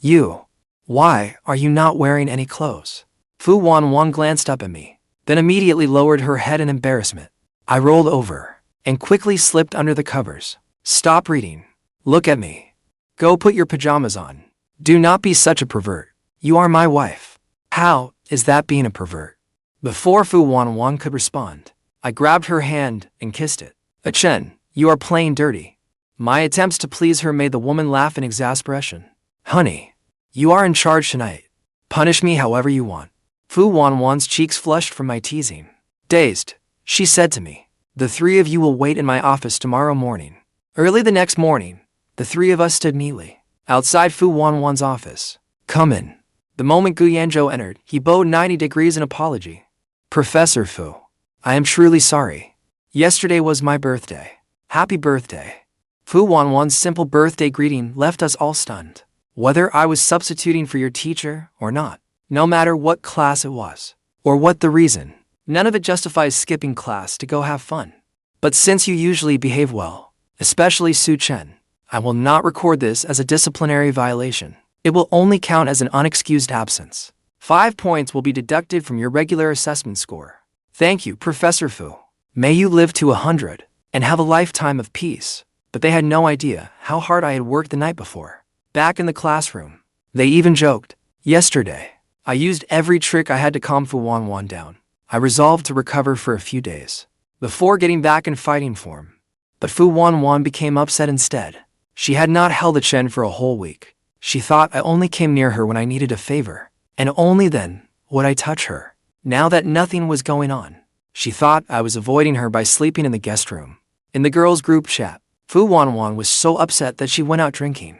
You. Why are you not wearing any clothes? Fu Wanwan glanced up at me, then immediately lowered her head in embarrassment. I rolled over and quickly slipped under the covers. Stop reading. Look at me. Go put your pajamas on. Do not be such a pervert. You are my wife. How is that being a pervert? Before Fu Wanwan could respond, I grabbed her hand and kissed it. Chen, you are playing dirty. My attempts to please her made the woman laugh in exasperation. Honey, you are in charge tonight. Punish me however you want. Fu Wanwan's cheeks flushed from my teasing. Dazed, she said to me, the 3 of you will wait in my office tomorrow morning. Early the next morning, the three of us stood neatly outside Fu Wanwan's office. Come in. The moment Gu Yanzhou entered, he bowed 90 degrees in apology. Professor Fu, I am truly sorry. Yesterday was my birthday. Happy birthday. Fu Wanwan's simple birthday greeting left us all stunned. Whether I was substituting for your teacher or not, no matter what class it was, or what the reason, none of it justifies skipping class to go have fun. But since you usually behave well, especially Su Chen, I will not record this as a disciplinary violation. It will only count as an unexcused absence. 5 points will be deducted from your regular assessment score. Thank you, Professor Fu. May you live to 100 and have a lifetime of peace. But they had no idea how hard I had worked the night before. Back in the classroom, they even joked. Yesterday, I used every trick I had to calm Fu Wanwan down. I resolved to recover for a few days before getting back in fighting form. But Fu Wanwan became upset instead. She had not held a Chen for a whole week. She thought I only came near her when I needed a favor, and only then would I touch her. Now that nothing was going on, she thought I was avoiding her by sleeping in the guest room. In the girls' group chat, Fu Wanwan was so upset that she went out drinking.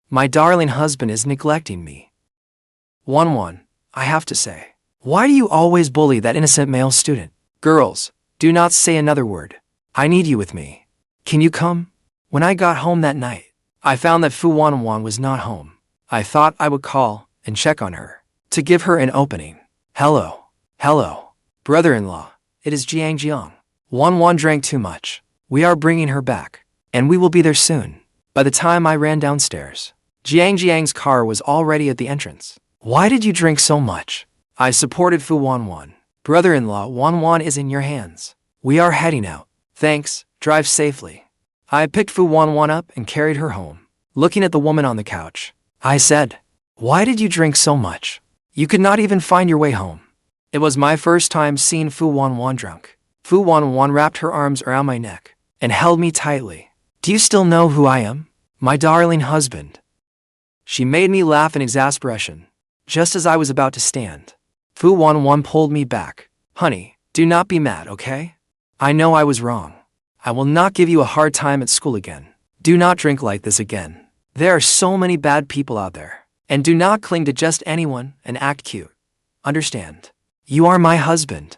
My darling husband is neglecting me. Wanwan, I have to say, why do you always bully that innocent male student? Girls, do not say another word. I need you with me. Can you come? When I got home that night, I found that Fu Wanwan was not home. I thought I would call and check on her, to give her an opening. Hello, brother-in-law, it is Jiang Jiang. Wanwan drank too much. We are bringing her back, and we will be there soon. By the time I ran downstairs, Jiang Jiang's car was already at the entrance. Why did you drink so much? I supported Fu Wanwan. Brother-in-law, Wanwan is in your hands. We are heading out. Thanks, drive safely. I picked Fu Wanwan up and carried her home. Looking at the woman on the couch, I said, why did you drink so much? You could not even find your way home. It was my first time seeing Fu Wanwan drunk. Fu Wanwan wrapped her arms around my neck and held me tightly. Do you still know who I am? My darling husband. She made me laugh in exasperation, just as I was about to stand. Fu Wanwan pulled me back. Honey, do not be mad, okay? I know I was wrong. I will not give you a hard time at school again. Do not drink like this again. There are so many bad people out there. And do not cling to just anyone and act cute. Understand? You are my husband.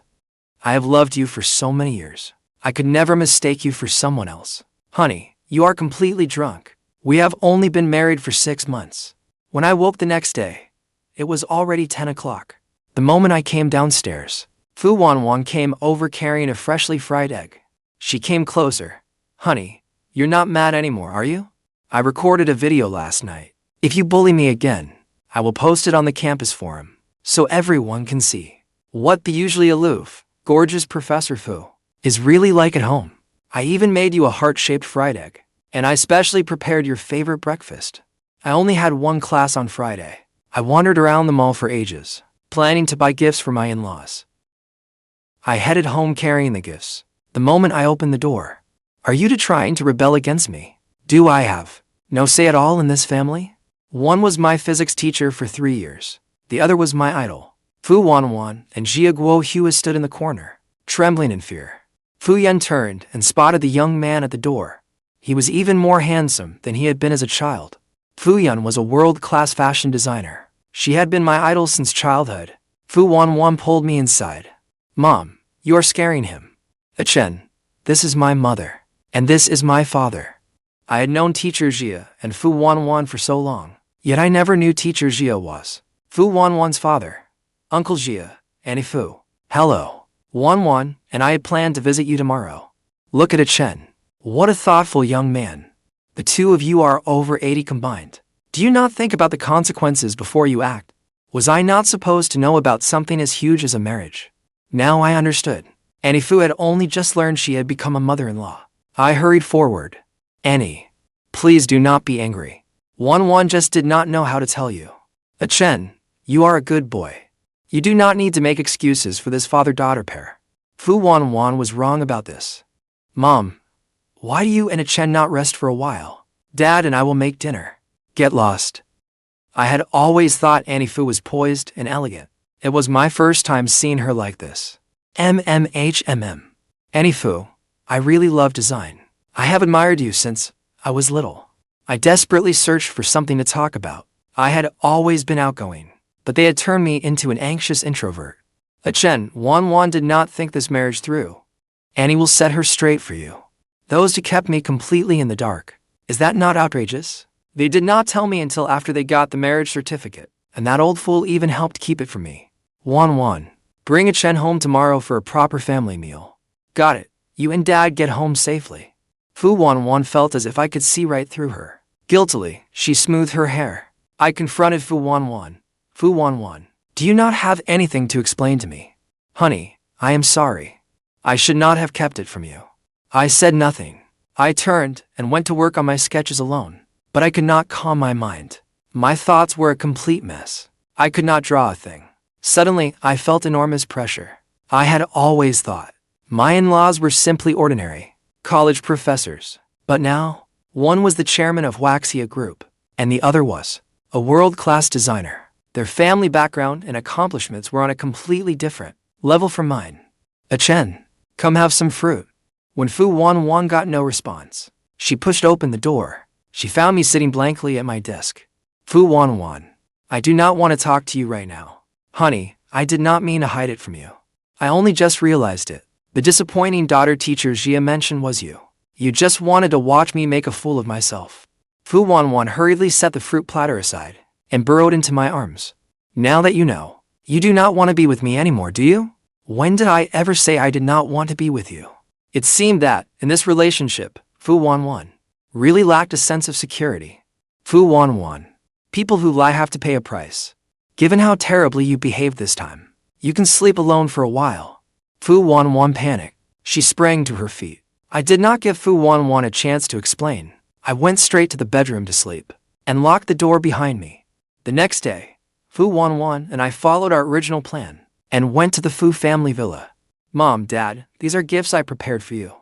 I have loved you for so many years. I could never mistake you for someone else. Honey, you are completely drunk. We have only been married for 6 months. When I woke the next day, it was already 10 o'clock. The moment I came downstairs, Fu Wanwan came over carrying a freshly fried egg. She came closer. Honey, you're not mad anymore, are you? I recorded a video last night. If you bully me again, I will post it on the campus forum, so everyone can see what the usually aloof, gorgeous Professor Fu is really like at home. I even made you a heart-shaped fried egg, and I specially prepared your favorite breakfast. I only had one class on Friday. I wandered around the mall for ages, planning to buy gifts for my in-laws. I headed home carrying the gifts. The moment I opened the door, are you trying to rebel against me? Do I have no say at all in this family? One was my physics teacher for 3 years. The other was my idol. Fu Wanwan and Jia Guohua stood in the corner, trembling in fear. Fu Yan turned and spotted the young man at the door. He was even more handsome than he had been as a child. Fu Yan was a world-class fashion designer. She had been my idol since childhood. Fu Wanwan pulled me inside. Mom, you are scaring him. Chen, this is my mother, and this is my father. I had known Teacher Jia and Fu Wanwan for so long. Yet I never knew Teacher Jia was Fu Wanwan's father. Uncle Jia, Auntie Fu. Hello, Wanwan, and I had planned to visit you tomorrow. Look at Chen. What a thoughtful young man. The two of you are over 80 combined. Do you not think about the consequences before you act? Was I not supposed to know about something as huge as a marriage? Now I understood. Auntie Fu had only just learned she had become a mother-in-law. I hurried forward. Annie, please do not be angry. Wanwan just did not know how to tell you. Chen, you are a good boy. You do not need to make excuses for this father-daughter pair. Fu Wanwan was wrong about this. Mom, why do you and Chen not rest for a while? Dad and I will make dinner. Get lost. I had always thought Auntie Fu was poised and elegant. It was my first time seeing her like this. MMHMM. Auntie Fu, I really love design. I have admired you since I was little. I desperately searched for something to talk about. I had always been outgoing, but they had turned me into an anxious introvert. Chen, Wanwan did not think this marriage through. Annie will set her straight for you. Those two kept me completely in the dark. Is that not outrageous? They did not tell me until after they got the marriage certificate, and that old fool even helped keep it from me. Wanwan, bring Chen home tomorrow for a proper family meal. Got it. You and Dad get home safely. Fu Wanwan felt as if I could see right through her. Guiltily, she smoothed her hair. I confronted Fu Wanwan. Fu Wanwan, do you not have anything to explain to me? Honey, I am sorry. I should not have kept it from you. I said nothing. I turned and went to work on my sketches alone, but I could not calm my mind. My thoughts were a complete mess. I could not draw a thing. Suddenly, I felt enormous pressure. I had always thought my in-laws were simply ordinary college professors, but now, one was the chairman of Waxia Group, and the other was a world-class designer. Their family background and accomplishments were on a completely different level from mine. Chen, come have some fruit. When Fu Wanwan got no response, she pushed open the door. She found me sitting blankly at my desk. Fu Wanwan, I do not want to talk to you right now. Honey, I did not mean to hide it from you. I only just realized it. The disappointing daughter teacher Jia mentioned was you. You just wanted to watch me make a fool of myself. Fu Wanwan hurriedly set the fruit platter aside and burrowed into my arms. Now that you know, you do not want to be with me anymore, do you? When did I ever say I did not want to be with you? It seemed that, in this relationship, Fu Wanwan really lacked a sense of security. Fu Wanwan, people who lie have to pay a price. Given how terribly you behaved this time, you can sleep alone for a while. Fu Wanwan panicked. She sprang to her feet. I did not give Fu Wanwan a chance to explain. I went straight to the bedroom to sleep and locked the door behind me. The next day, Fu Wanwan and I followed our original plan and went to the Fu family villa. Mom, Dad, these are gifts I prepared for you.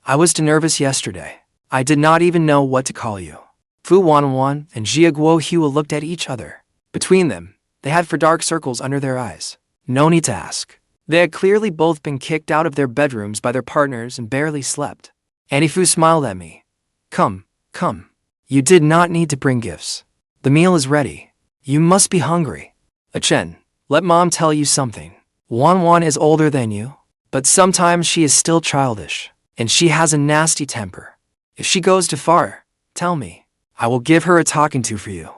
I was too nervous yesterday. I did not even know what to call you. Fu Wanwan and Jia Guohua looked at each other. Between them, they had for dark circles under their eyes. No need to ask. They had clearly both been kicked out of their bedrooms by their partners and barely slept. Annie Fu smiled at me. Come. You did not need to bring gifts. The meal is ready. You must be hungry. Chen, let Mom tell you something. Wanwan is older than you, but sometimes she is still childish, and she has a nasty temper. If she goes too far, tell me. I will give her a talking to for you.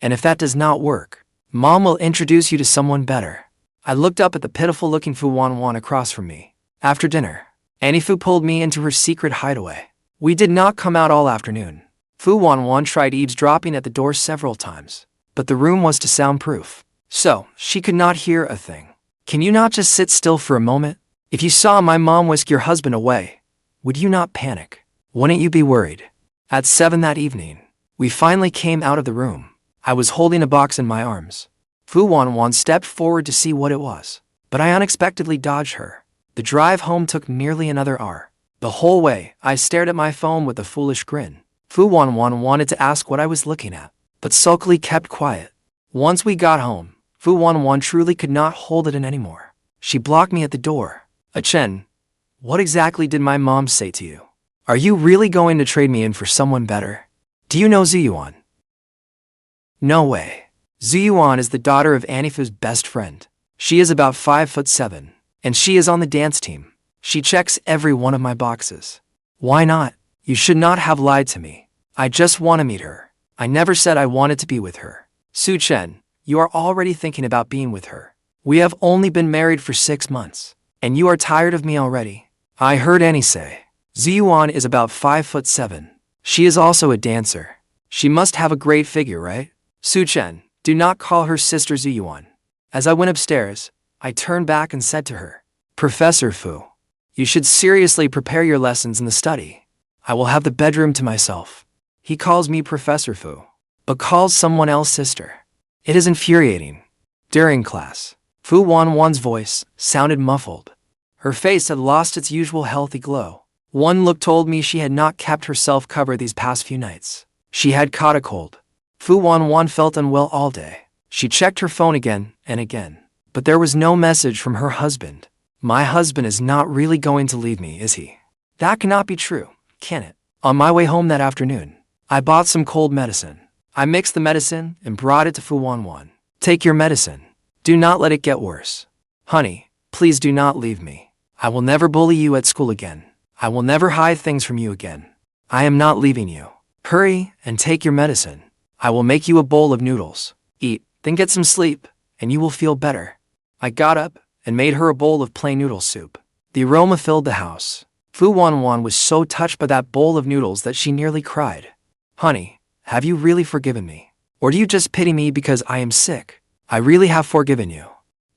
And if that does not work, Mom will introduce you to someone better. I looked up at the pitiful-looking Fu Wanwan across from me. After dinner, Annie Fu pulled me into her secret hideaway. We did not come out all afternoon. Fu Wanwan tried eavesdropping at the door several times, but the room was too soundproof, so she could not hear a thing. Can you not just sit still for a moment? If you saw my mom whisk your husband away, would you not panic? Wouldn't you be worried? At 7 that evening, we finally came out of the room. I was holding a box in my arms. Fu Wanwan stepped forward to see what it was, but I unexpectedly dodged her. The drive home took nearly another hour. The whole way, I stared at my phone with a foolish grin. Fu Wanwan wanted to ask what I was looking at, but sulkily kept quiet. Once we got home, Fu Wanwan truly could not hold it in anymore. She blocked me at the door. Chen, what exactly did my mom say to you? Are you really going to trade me in for someone better? Do you know Ziyuan? No way. Ziyuan is the daughter of Anifu's best friend. She is about 5'7", and she is on the dance team. She checks every one of my boxes. Why not? You should not have lied to me. I just want to meet her. I never said I wanted to be with her. Su Chen, you are already thinking about being with her. We have only been married for 6 months, and you are tired of me already. I heard Annie say, Ziyuan is about 5'7". She is also a dancer. She must have a great figure, right? Su Chen, do not call her sister Ziyuan. As I went upstairs, I turned back and said to her, Professor Fu, you should seriously prepare your lessons in the study. I will have the bedroom to myself. He calls me Professor Fu, but calls someone else sister. It is infuriating. During class, Fu Wanwan's voice sounded muffled. Her face had lost its usual healthy glow. One look told me she had not kept herself covered these past few nights. She had caught a cold. Fu Wanwan felt unwell all day. She checked her phone again and again, but there was no message from her husband. My husband is not really going to leave me, is he? That cannot be true, can it? On my way home that afternoon, I bought some cold medicine. I mixed the medicine and brought it to Fu Wanwan. Take your medicine. Do not let it get worse. Honey, please do not leave me. I will never bully you at school again. I will never hide things from you again. I am not leaving you. Hurry and take your medicine. I will make you a bowl of noodles. Eat, then get some sleep, and you will feel better. I got up and made her a bowl of plain noodle soup. The aroma filled the house. Fu Wanwan was so touched by that bowl of noodles that she nearly cried. Honey, have you really forgiven me? Or do you just pity me because I am sick? I really have forgiven you.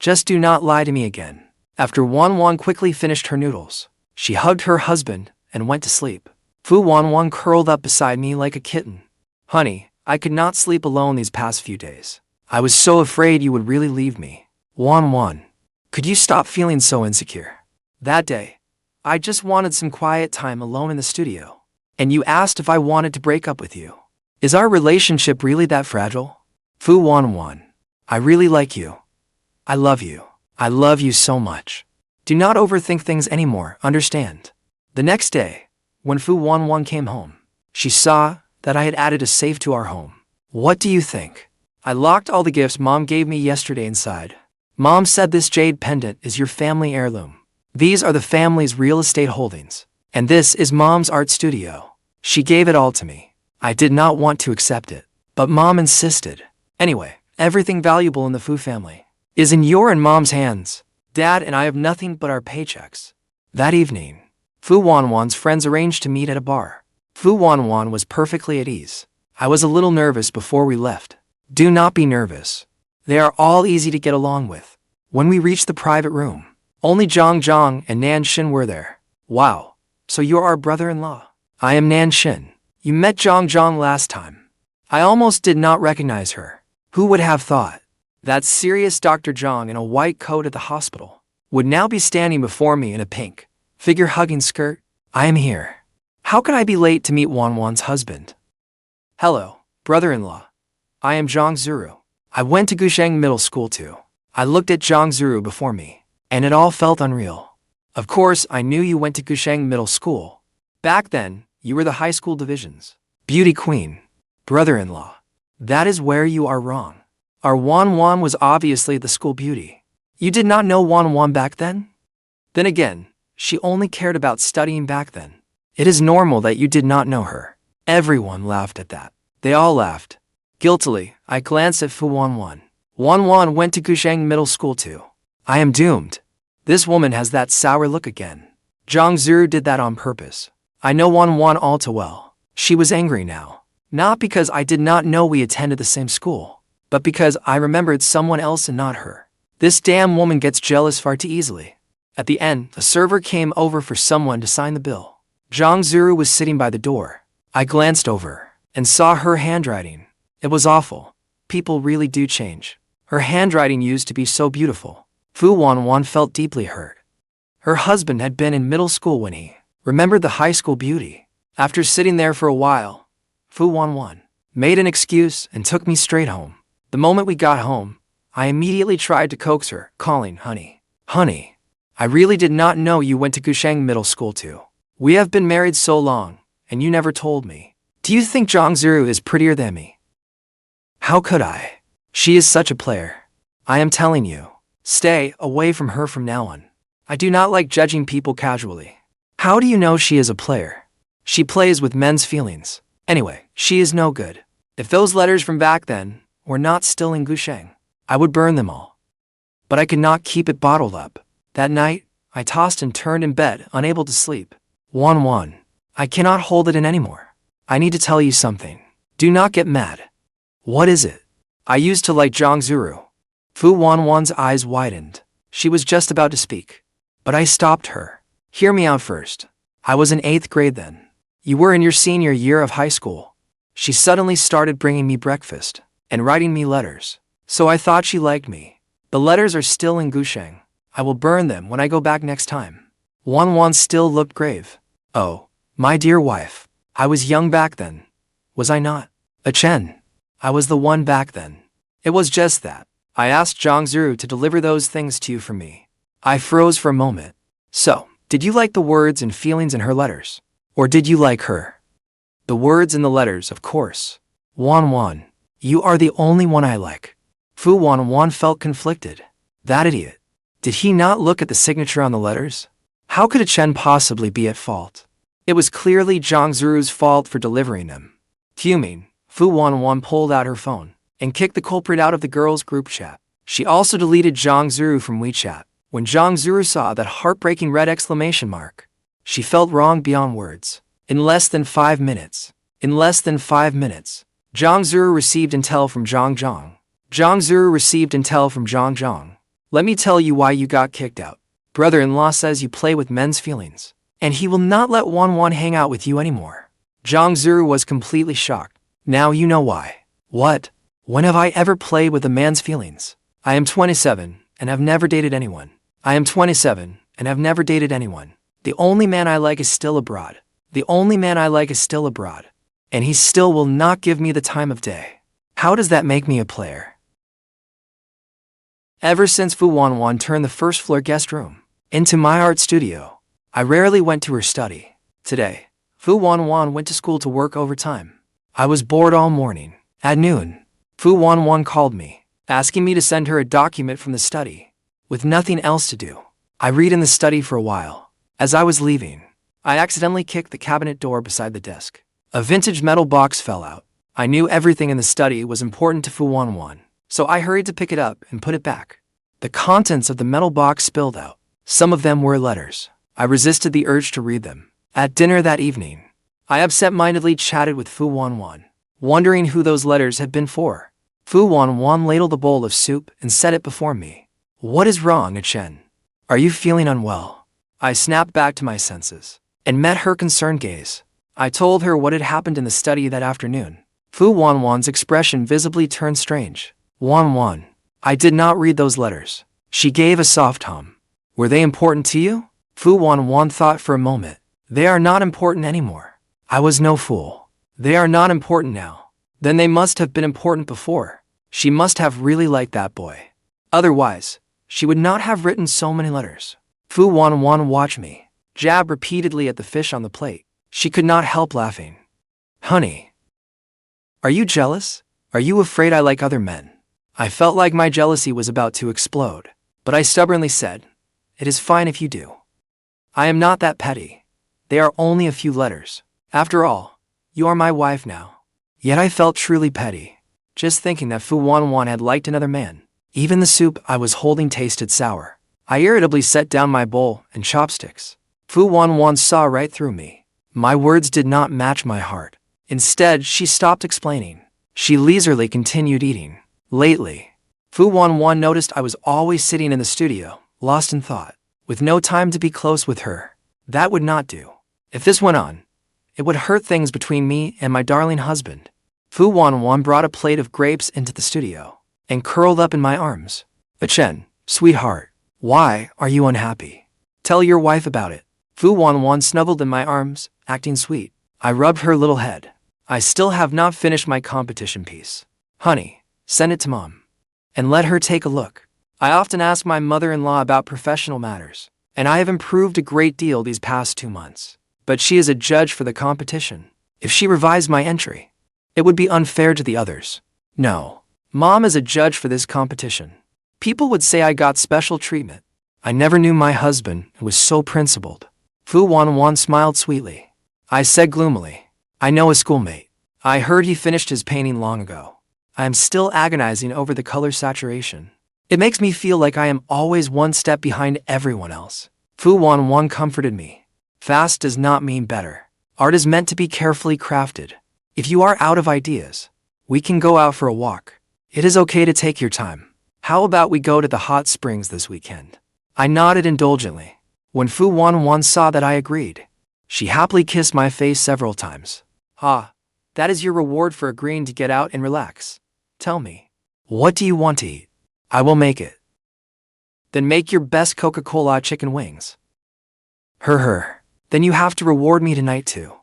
Just do not lie to me again. After Wanwan quickly finished her noodles, she hugged her husband and went to sleep. Fu Wanwan curled up beside me like a kitten. Honey, I could not sleep alone these past few days. I was so afraid you would really leave me. Wanwan, could you stop feeling so insecure? That day, I just wanted some quiet time alone in the studio. And you asked if I wanted to break up with you. Is our relationship really that fragile? Fu Wanwan, I really like you. I love you. I love you so much. Do not overthink things anymore, understand? The next day, when Fu Wanwan came home, she saw that I had added a safe to our home. What do you think? I locked all the gifts Mom gave me yesterday inside. Mom said this jade pendant is your family heirloom. These are the family's real estate holdings. And this is Mom's art studio. She gave it all to me. I did not want to accept it, but Mom insisted. Anyway, everything valuable in the Fu family is in your and Mom's hands. Dad and I have nothing but our paychecks. That evening, Fu Wanwan's friends arranged to meet at a bar. Fu Wanwan was perfectly at ease. I was a little nervous before we left. Do not be nervous. They are all easy to get along with. When we reached the private room, only Zhang and Nan Shin were there. Wow, so you're our brother-in-law. I am Nan Shin. You met Zhang last time. I almost did not recognize her. Who would have thought? That serious Dr. Zhang in a white coat at the hospital would now be standing before me in a pink, figure-hugging skirt. I am here. How could I be late to meet Wanwan's husband? Hello, brother-in-law. I am Zhang Zuru. I went to Gusheng Middle School too. I looked at Zhang Zuru before me, and it all felt unreal. Of course, I knew you went to Gusheng Middle School. Back then, you were the high school divisions. Beauty queen. Brother-in-law. That is where you are wrong. Our Wanwan was obviously the school beauty. You did not know Wanwan back then? Then again, she only cared about studying back then. It is normal that you did not know her. Everyone laughed at that. They all laughed. Guiltily, I glanced at Fu Wanwan. Wanwan went to Gusheng Middle School too. I am doomed. This woman has that sour look again. Zhang Zuru did that on purpose. I know Wanwan all too well. She was angry now. Not because I did not know we attended the same school, but because I remembered someone else and not her. This damn woman gets jealous far too easily. At the end, a server came over for someone to sign the bill. Zhang Zuru was sitting by the door. I glanced over and saw her handwriting. It was awful. People really do change. Her handwriting used to be so beautiful. Fu Wanwan felt deeply hurt. Her husband had been in middle school when he remembered the high school beauty. After sitting there for a while, Fu Wanwan made an excuse and took me straight home. The moment we got home, I immediately tried to coax her, calling, honey. Honey, I really did not know you went to Gusheng Middle School too. We have been married so long, and you never told me. Do you think Zhang Zuru is prettier than me? How could I? She is such a player. I am telling you, stay away from her from now on. I do not like judging people casually. How do you know she is a player? She plays with men's feelings. Anyway, she is no good. If those letters from back then were not still in Gusheng, I would burn them all. But I could not keep it bottled up. That night, I tossed and turned in bed, unable to sleep. Wanwan, I cannot hold it in anymore. I need to tell you something. Do not get mad. What is it? I used to like Zhang Zuru. Fu Wanwan's eyes widened. She was just about to speak, but I stopped her. Hear me out first. I was in 8th grade then. You were in your senior year of high school. She suddenly started bringing me breakfast and writing me letters. So I thought she liked me. The letters are still in Gusheng. I will burn them when I go back next time. Wanwan still looked grave. Oh, my dear wife, I was young back then. Was I not? Chen, I was the one back then. It was just that. I asked Zhang Zuru to deliver those things to you for me. I froze for a moment. So, did you like the words and feelings in her letters? Or did you like her? The words in the letters, of course. Wanwan, you are the only one I like. Fu Wanwan felt conflicted. That idiot. Did he not look at the signature on the letters? How could a Chen possibly be at fault? It was clearly Zhang Ziru's fault for delivering them. Fuming, Fu Wanwan pulled out her phone and kicked the culprit out of the girls' group chat. She also deleted Zhang Ziru from WeChat. When Zhang Ziru saw that heartbreaking red exclamation mark, she felt wrong beyond words. In less than 5 minutes, Zhang Ziru received intel from Zhang Zhang. Let me tell you why you got kicked out. Brother-in-law says you play with men's feelings, and he will not let Wanwan hang out with you anymore. Zhang Ziru was completely shocked. Now you know why. What? When have I ever played with a man's feelings? I am 27 and have never dated anyone. The only man I like is still abroad. And he still will not give me the time of day. How does that make me a player? Ever since Fu Wanwan turned the first floor guest room into my art studio, I rarely went to her study. Today, Fu Wanwan went to school to work overtime. I was bored all morning. At noon, Fu Wanwan called me, asking me to send her a document from the study. With nothing else to do, I read in the study for a while. As I was leaving, I accidentally kicked the cabinet door beside the desk. A vintage metal box fell out. I knew everything in the study was important to Fu Wanwan, so I hurried to pick it up and put it back. The contents of the metal box spilled out. Some of them were letters. I resisted the urge to read them. At dinner that evening, I absent-mindedly chatted with Fu Wanwan, wondering who those letters had been for. Fu Wanwan ladled a bowl of soup and set it before me. What is wrong, Chen? Are you feeling unwell? I snapped back to my senses and met her concerned gaze. I told her what had happened in the study that afternoon. Fu Wanwan's expression visibly turned strange. Wanwan, I did not read those letters. She gave a soft hum. Were they important to you? Fu Wanwan thought for a moment. They are not important anymore. I was no fool. They are not important now. Then they must have been important before. She must have really liked that boy. Otherwise, she would not have written so many letters. Fu Wanwan watched me jab repeatedly at the fish on the plate. She could not help laughing. Honey, are you jealous? Are you afraid I like other men? I felt like my jealousy was about to explode, but I stubbornly said, it is fine if you do. I am not that petty. They are only a few letters. After all, you are my wife now. Yet I felt truly petty, just thinking that Fu Wanwan had liked another man. Even the soup I was holding tasted sour. I irritably set down my bowl and chopsticks. Fu Wanwan saw right through me. My words did not match my heart. Instead, she stopped explaining. She leisurely continued eating. Lately, Fu Wanwan noticed I was always sitting in the studio, lost in thought, with no time to be close with her. That would not do. If this went on, it would hurt things between me and my darling husband. Fu Wanwan brought a plate of grapes into the studio and curled up in my arms. Chen, sweetheart, why are you unhappy? Tell your wife about it. Fu Wanwan snuggled in my arms, acting sweet. I rubbed her little head. I still have not finished my competition piece. Honey, send it to Mom and let her take a look. I often ask my mother-in-law about professional matters, and I have improved a great deal these past 2 months. But she is a judge for the competition. If she revised my entry, it would be unfair to the others. No, Mom is a judge for this competition. People would say I got special treatment. I never knew my husband was so principled. Fu Wanwan smiled sweetly. I said gloomily, I know a schoolmate. I heard he finished his painting long ago. I am still agonizing over the color saturation. It makes me feel like I am always one step behind everyone else. Fu Wanwan comforted me. Fast does not mean better. Art is meant to be carefully crafted. If you are out of ideas, we can go out for a walk. It is okay to take your time. How about we go to the hot springs this weekend? I nodded indulgently. When Fu Wanwan saw that I agreed, she happily kissed my face several times. Ah, that is your reward for agreeing to get out and relax. Tell me, what do you want to eat? I will make it. Then make your best Coca-Cola chicken wings. Then you have to reward me tonight too.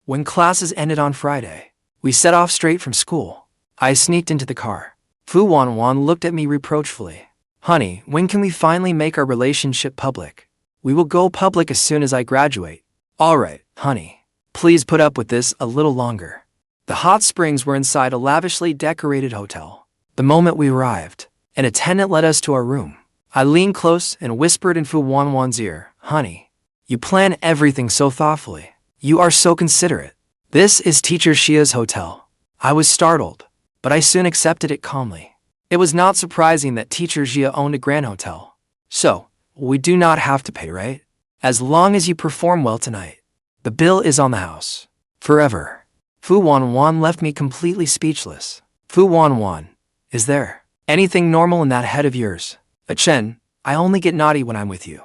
When classes ended on Friday, we set off straight from school. I sneaked into the car. Fu Wanwan looked at me reproachfully. Honey, when can we finally make our relationship public? We will go public as soon as I graduate. All right, honey. Please put up with this a little longer. The hot springs were inside a lavishly decorated hotel. The moment we arrived, an attendant led us to our room. I leaned close and whispered in Fu Wanwan's ear, "Honey, you plan everything so thoughtfully. You are so considerate. This is Teacher Xia's hotel." I was startled, but I soon accepted it calmly. It was not surprising that Teacher Xia owned a grand hotel. "So, we do not have to pay, right? As long as you perform well tonight. The bill is on the house. Forever." Fu Wanwan left me completely speechless. "Fu Wanwan, is there anything normal in that head of yours?" "Chen, I only get naughty when I'm with you."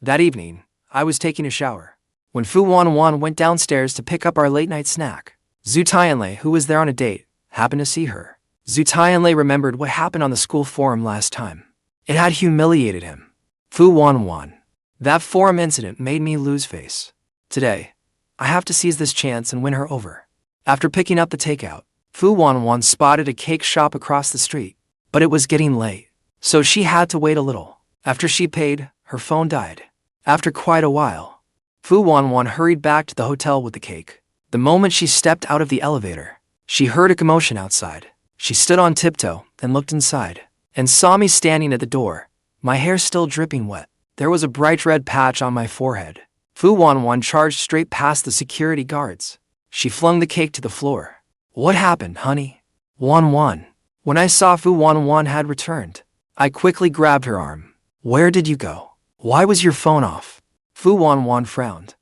That evening, I was taking a shower. When Fu Wanwan went downstairs to pick up our late-night snack, Tianlei, who was there on a date, happened to see her. Tianlei remembered what happened on the school forum last time. It had humiliated him. Fu Wanwan. That forum incident made me lose face. Today, I have to seize this chance and win her over. After picking up the takeout, Fu Wanwan spotted a cake shop across the street, but it was getting late, so she had to wait a little. After she paid, her phone died. After quite a while, Fu Wanwan hurried back to the hotel with the cake. The moment she stepped out of the elevator, she heard a commotion outside. She stood on tiptoe, then looked inside, and saw me standing at the door, my hair still dripping wet. There was a bright red patch on my forehead. Fu Wanwan charged straight past the security guards. She flung the cake to the floor. "What happened, honey?" "Wanwan." When I saw Fu Wanwan had returned, I quickly grabbed her arm. "Where did you go? Why was your phone off?" Fu Wanwan frowned.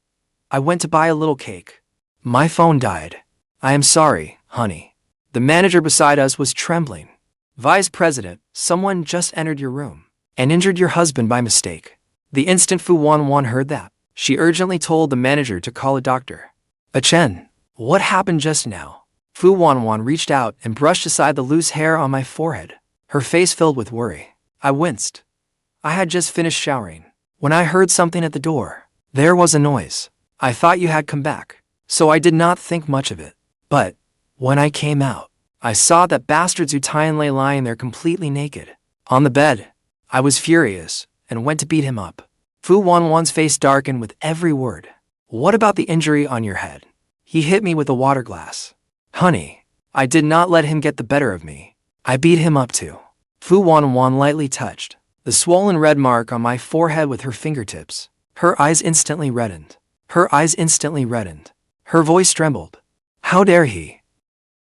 "I went to buy a little cake. My phone died." "I am sorry, honey." The manager beside us was trembling. "Vice President, someone just entered your room and injured your husband by mistake." The instant Fu Wanwan heard that, she urgently told the manager to call a doctor. "Chen, what happened just now?" Fu Wanwan reached out and brushed aside the loose hair on my forehead. Her face filled with worry. I winced. I had just finished showering when I heard something at the door. There was a noise. I thought you had come back, so I did not think much of it. But when I came out, I saw that bastard Tianlei lying there completely naked on the bed. I was furious and went to beat him up. Fu Wanwan's face darkened with every word. "What about the injury on your head?" "He hit me with a water glass." "Honey, I did not let him get the better of me. I beat him up too." Fu Wanwan lightly touched the swollen red mark on my forehead with her fingertips. Her eyes instantly reddened. Her voice trembled. "How dare he?"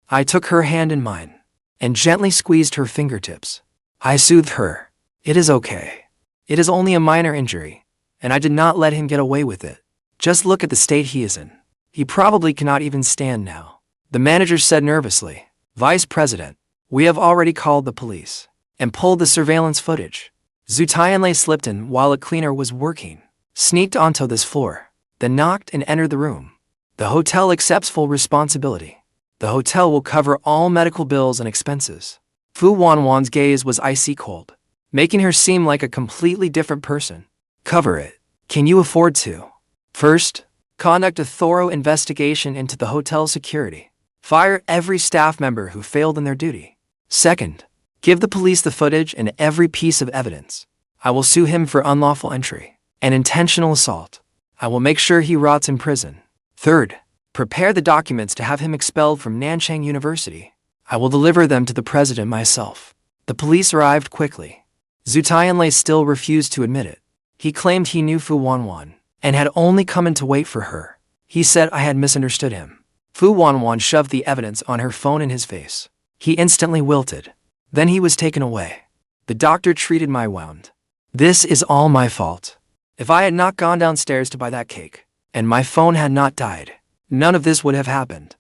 I took her hand in mine and gently squeezed her fingertips. I soothed her. "It is okay. It is only a minor injury, and I did not let him get away with it. Just look at the state he is in. He probably cannot even stand now." The manager said nervously, "Vice President, we have already called the police and pulled the surveillance footage." Tianlei slipped in while a cleaner was working, sneaked onto this floor, then knocked and entered the room. "The hotel accepts full responsibility. The hotel will cover all medical bills and expenses." Fu Wanwan's gaze was icy cold, making her seem like a completely different person. "Cover it. Can you afford to? First, conduct a thorough investigation into the hotel security. Fire every staff member who failed in their duty. Second, give the police the footage and every piece of evidence. I will sue him for unlawful entry and intentional assault. I will make sure he rots in prison. Third, prepare the documents to have him expelled from Nanchang University. I will deliver them to the president myself." The police arrived quickly. Tianlei still refused to admit it. He claimed he knew Fu Wanwan and had only come in to wait for her. He said I had misunderstood him. Fu Wanwan shoved the evidence on her phone in his face. He instantly wilted. Then he was taken away. The doctor treated my wound. "This is all my fault. If I had not gone downstairs to buy that cake, and my phone had not died, none of this would have happened.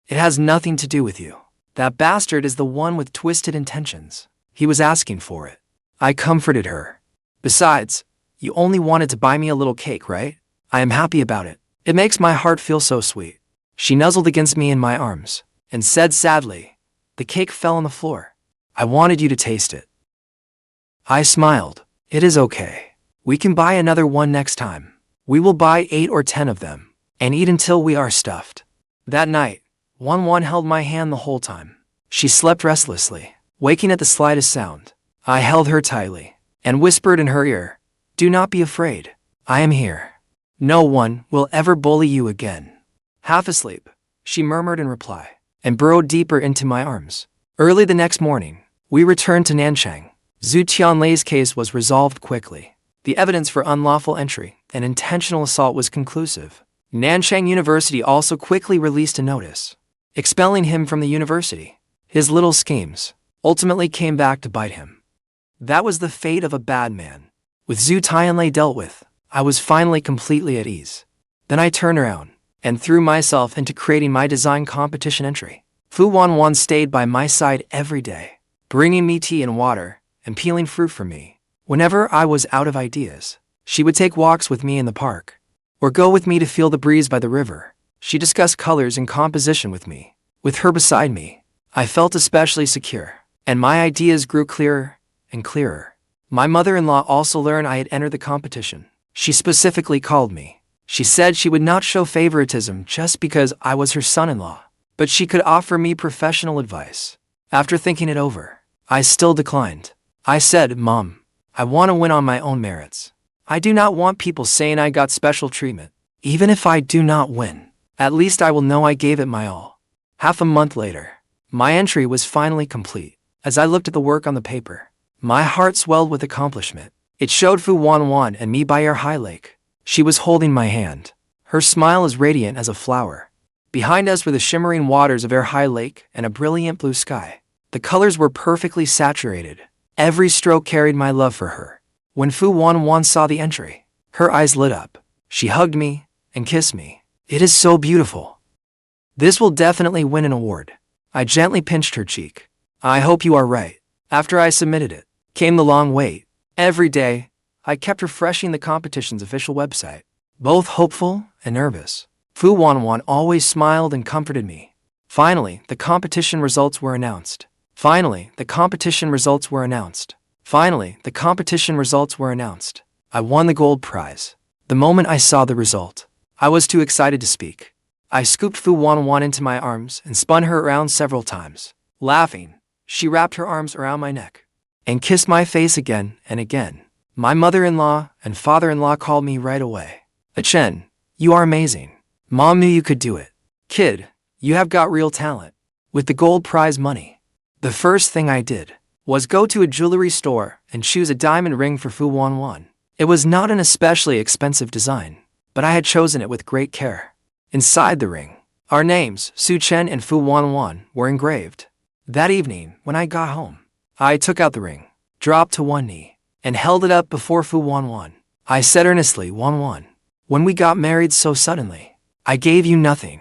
It has nothing to do with you. That bastard is the one with twisted intentions. He was asking for it." I comforted her. "Besides, you only wanted to buy me a little cake, right? I am happy about it. It makes my heart feel so sweet." She nuzzled against me in my arms and said sadly, "The cake fell on the floor. I wanted you to taste it." I smiled. "It is okay. We can buy another one next time. We will buy 8 or 10 of them and eat until we are stuffed." That night, Wanwan held my hand the whole time. She slept restlessly, waking at the slightest sound. I held her tightly and whispered in her ear, "Do not be afraid. I am here. No one will ever bully you again." Half asleep, she murmured in reply, and burrowed deeper into my arms. Early the next morning, we returned to Nanchang. Zhu Tianlei's case was resolved quickly. The evidence for unlawful entry and intentional assault was conclusive. Nanchang University also quickly released a notice, expelling him from the university. His little schemes ultimately came back to bite him. That was the fate of a bad man. With Zhu Tianlei dealt with, I was finally completely at ease. Then I turned around and threw myself into creating my design competition entry. Fu Wanwan stayed by my side every day, bringing me tea and water and peeling fruit for me. Whenever I was out of ideas, she would take walks with me in the park, or go with me to feel the breeze by the river. She discussed colors and composition with me. With her beside me, I felt especially secure, and my ideas grew clearer and clearer. My mother-in-law also learned I had entered the competition. She specifically called me. She said she would not show favoritism just because I was her son-in-law, but she could offer me professional advice. After thinking it over, I still declined. I said, "Mom, I want to win on my own merits. I do not want people saying I got special treatment. Even if I do not win, at least I will know I gave it my all." Half a month later, my entry was finally complete. As I looked at the work on the paper, my heart swelled with accomplishment. It showed Fu Wanwan and me by Air High Lake. She was holding my hand. Her smile as radiant as a flower. Behind us were the shimmering waters of Air High Lake and a brilliant blue sky. The colors were perfectly saturated. Every stroke carried my love for her. When Fu Wanwan saw the entry, her eyes lit up. She hugged me and kissed me. "It is so beautiful. This will definitely win an award." I gently pinched her cheek. "I hope you are right." After I submitted it, came the long wait. Every day, I kept refreshing the competition's official website, both hopeful and nervous. Fu Wanwan always smiled and comforted me. Finally, the competition results were announced. Finally, the competition results were announced. Finally, the competition results were announced. I won the gold prize. The moment I saw the result, I was too excited to speak. I scooped Fu Wanwan into my arms and spun her around several times. Laughing, she wrapped her arms around my neck and kissed my face again and again. My mother-in-law and father-in-law called me right away. "Chen, you are amazing. Mom knew you could do it. Kid, you have got real talent." With the gold prize money, the first thing I did was go to a jewelry store and choose a diamond ring for Fu Wanwan. It was not an especially expensive design, but I had chosen it with great care. Inside the ring, our names, Su Chen and Fu Wanwan, were engraved. That evening, when I got home, I took out the ring, dropped to one knee, and held it up before Fu Wanwan. I said earnestly, "Wanwan, when we got married so suddenly, I gave you nothing.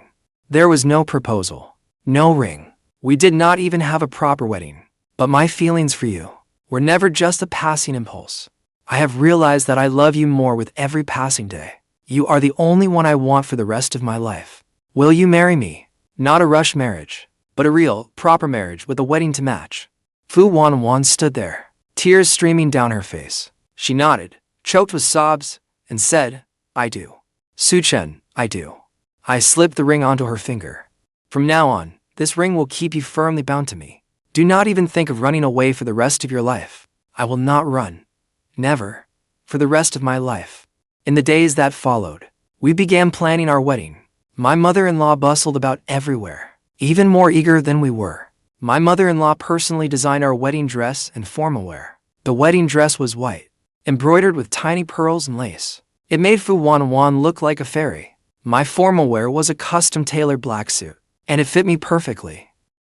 There was no proposal, no ring. We did not even have a proper wedding. But my feelings for you were never just a passing impulse. I have realized that I love you more with every passing day. You are the only one I want for the rest of my life. Will you marry me? Not a rush marriage, but a real, proper marriage with a wedding to match." Fu Wanwan stood there, tears streaming down her face. She nodded, choked with sobs, and said, "I do. Su Chen, I do." I slipped the ring onto her finger. "From now on, this ring will keep you firmly bound to me. Do not even think of running away for the rest of your life." I will not run. Never. For the rest of my life. In the days that followed, we began planning our wedding. My mother-in-law bustled about everywhere, even more eager than we were. My mother-in-law personally designed our wedding dress and formal wear. The wedding dress was white, embroidered with tiny pearls and lace. It made Fu Wanwan look like a fairy. My formal wear was a custom-tailored black suit, and it fit me perfectly.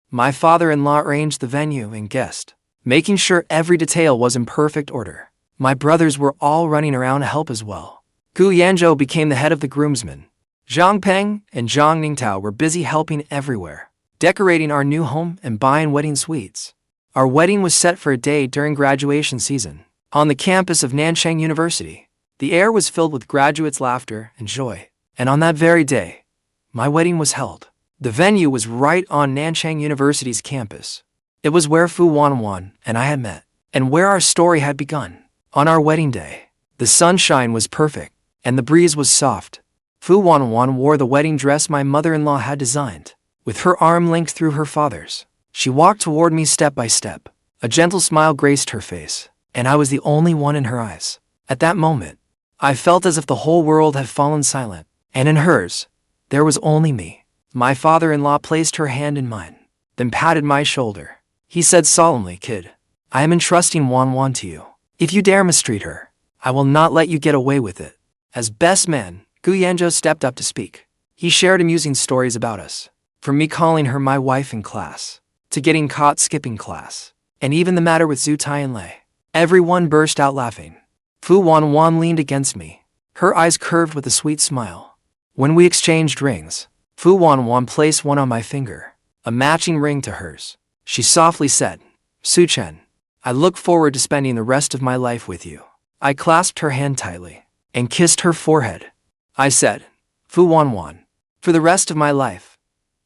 My father-in-law arranged the venue and guest, making sure every detail was in perfect order. My brothers were all running around to help as well. Gu Yanzhou became the head of the groomsmen. Zhang Peng and Zhang Ningtao were busy helping everywhere, decorating our new home and buying wedding sweets. Our wedding was set for a day during graduation season. On the campus of Nanchang University, the air was filled with graduates' laughter and joy. And on that very day, my wedding was held. The venue was right on Nanchang University's campus. It was where Fu Wanwan and I had met, and where our story had begun. On our wedding day, the sunshine was perfect, and the breeze was soft. Fu Wanwan wore the wedding dress my mother-in-law had designed. With her arm linked through her father's, she walked toward me step by step. A gentle smile graced her face, and I was the only one in her eyes. At that moment, I felt as if the whole world had fallen silent, and in hers, There was only me. My father-in-law placed her hand in mine, then patted my shoulder. He said solemnly, "Kid, I am entrusting Wanwan to you. If you dare mistreat her, I will not let you get away with it." As best man, Gu Yanzhou stepped up to speak. He shared amusing stories about us, from me calling her my wife in class, to getting caught skipping class, and even the matter with Zhu Tianlei. Everyone burst out laughing. Fu Wanwan leaned against me, her eyes curved with a sweet smile. When we exchanged rings, Fu Wanwan placed one on my finger, a matching ring to hers. She softly said, "Su Chen, I look forward to spending the rest of my life with you." I clasped her hand tightly and kissed her forehead. I said, "Fu Wanwan, for the rest of my life,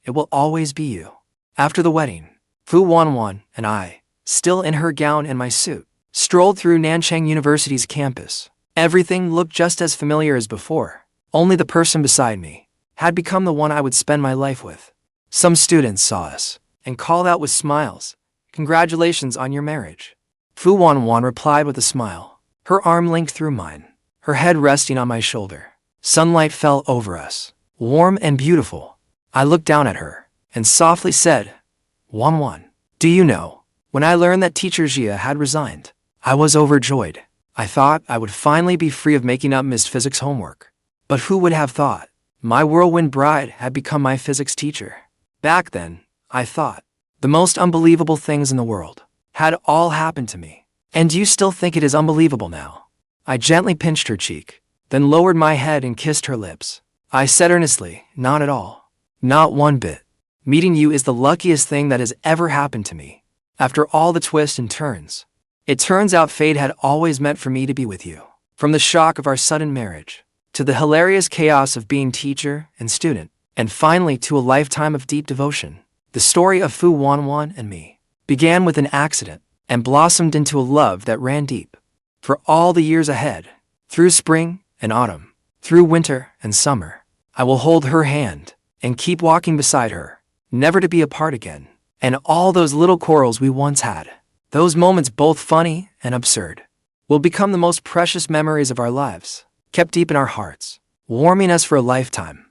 it will always be you." After the wedding, Fu Wanwan and I, still in her gown and my suit, strolled through Nanchang University's campus. Everything looked just as familiar as before, only the person beside me had become the one I would spend my life with. Some students saw us and called out with smiles, "Congratulations on your marriage." Fu Wanwan replied with a smile, her arm linked through mine, her head resting on my shoulder. Sunlight fell over us, warm and beautiful. I looked down at her and softly said, "Wanwan, do you know, when I learned that teacher Jia had resigned, I was overjoyed. I thought I would finally be free of making up Miss Physics homework. But who would have thought my whirlwind bride had become my physics teacher?" Back then, I thought, the most unbelievable things in the world had all happened to me. And you still think it is unbelievable now? I gently pinched her cheek, then lowered my head and kissed her lips. I said earnestly, "Not at all. Not one bit. Meeting you is the luckiest thing that has ever happened to me." After all the twists and turns, it turns out fate had always meant for me to be with you. From the shock of our sudden marriage, to the hilarious chaos of being teacher and student, and finally to a lifetime of deep devotion, the story of Fu Wanwan and me began with an accident and blossomed into a love that ran deep. For all the years ahead, through spring and autumn, through winter and summer, I will hold her hand and keep walking beside her, never to be apart again. And all those little quarrels we once had, those moments both funny and absurd, will become the most precious memories of our lives, kept deep in our hearts, warming us for a lifetime.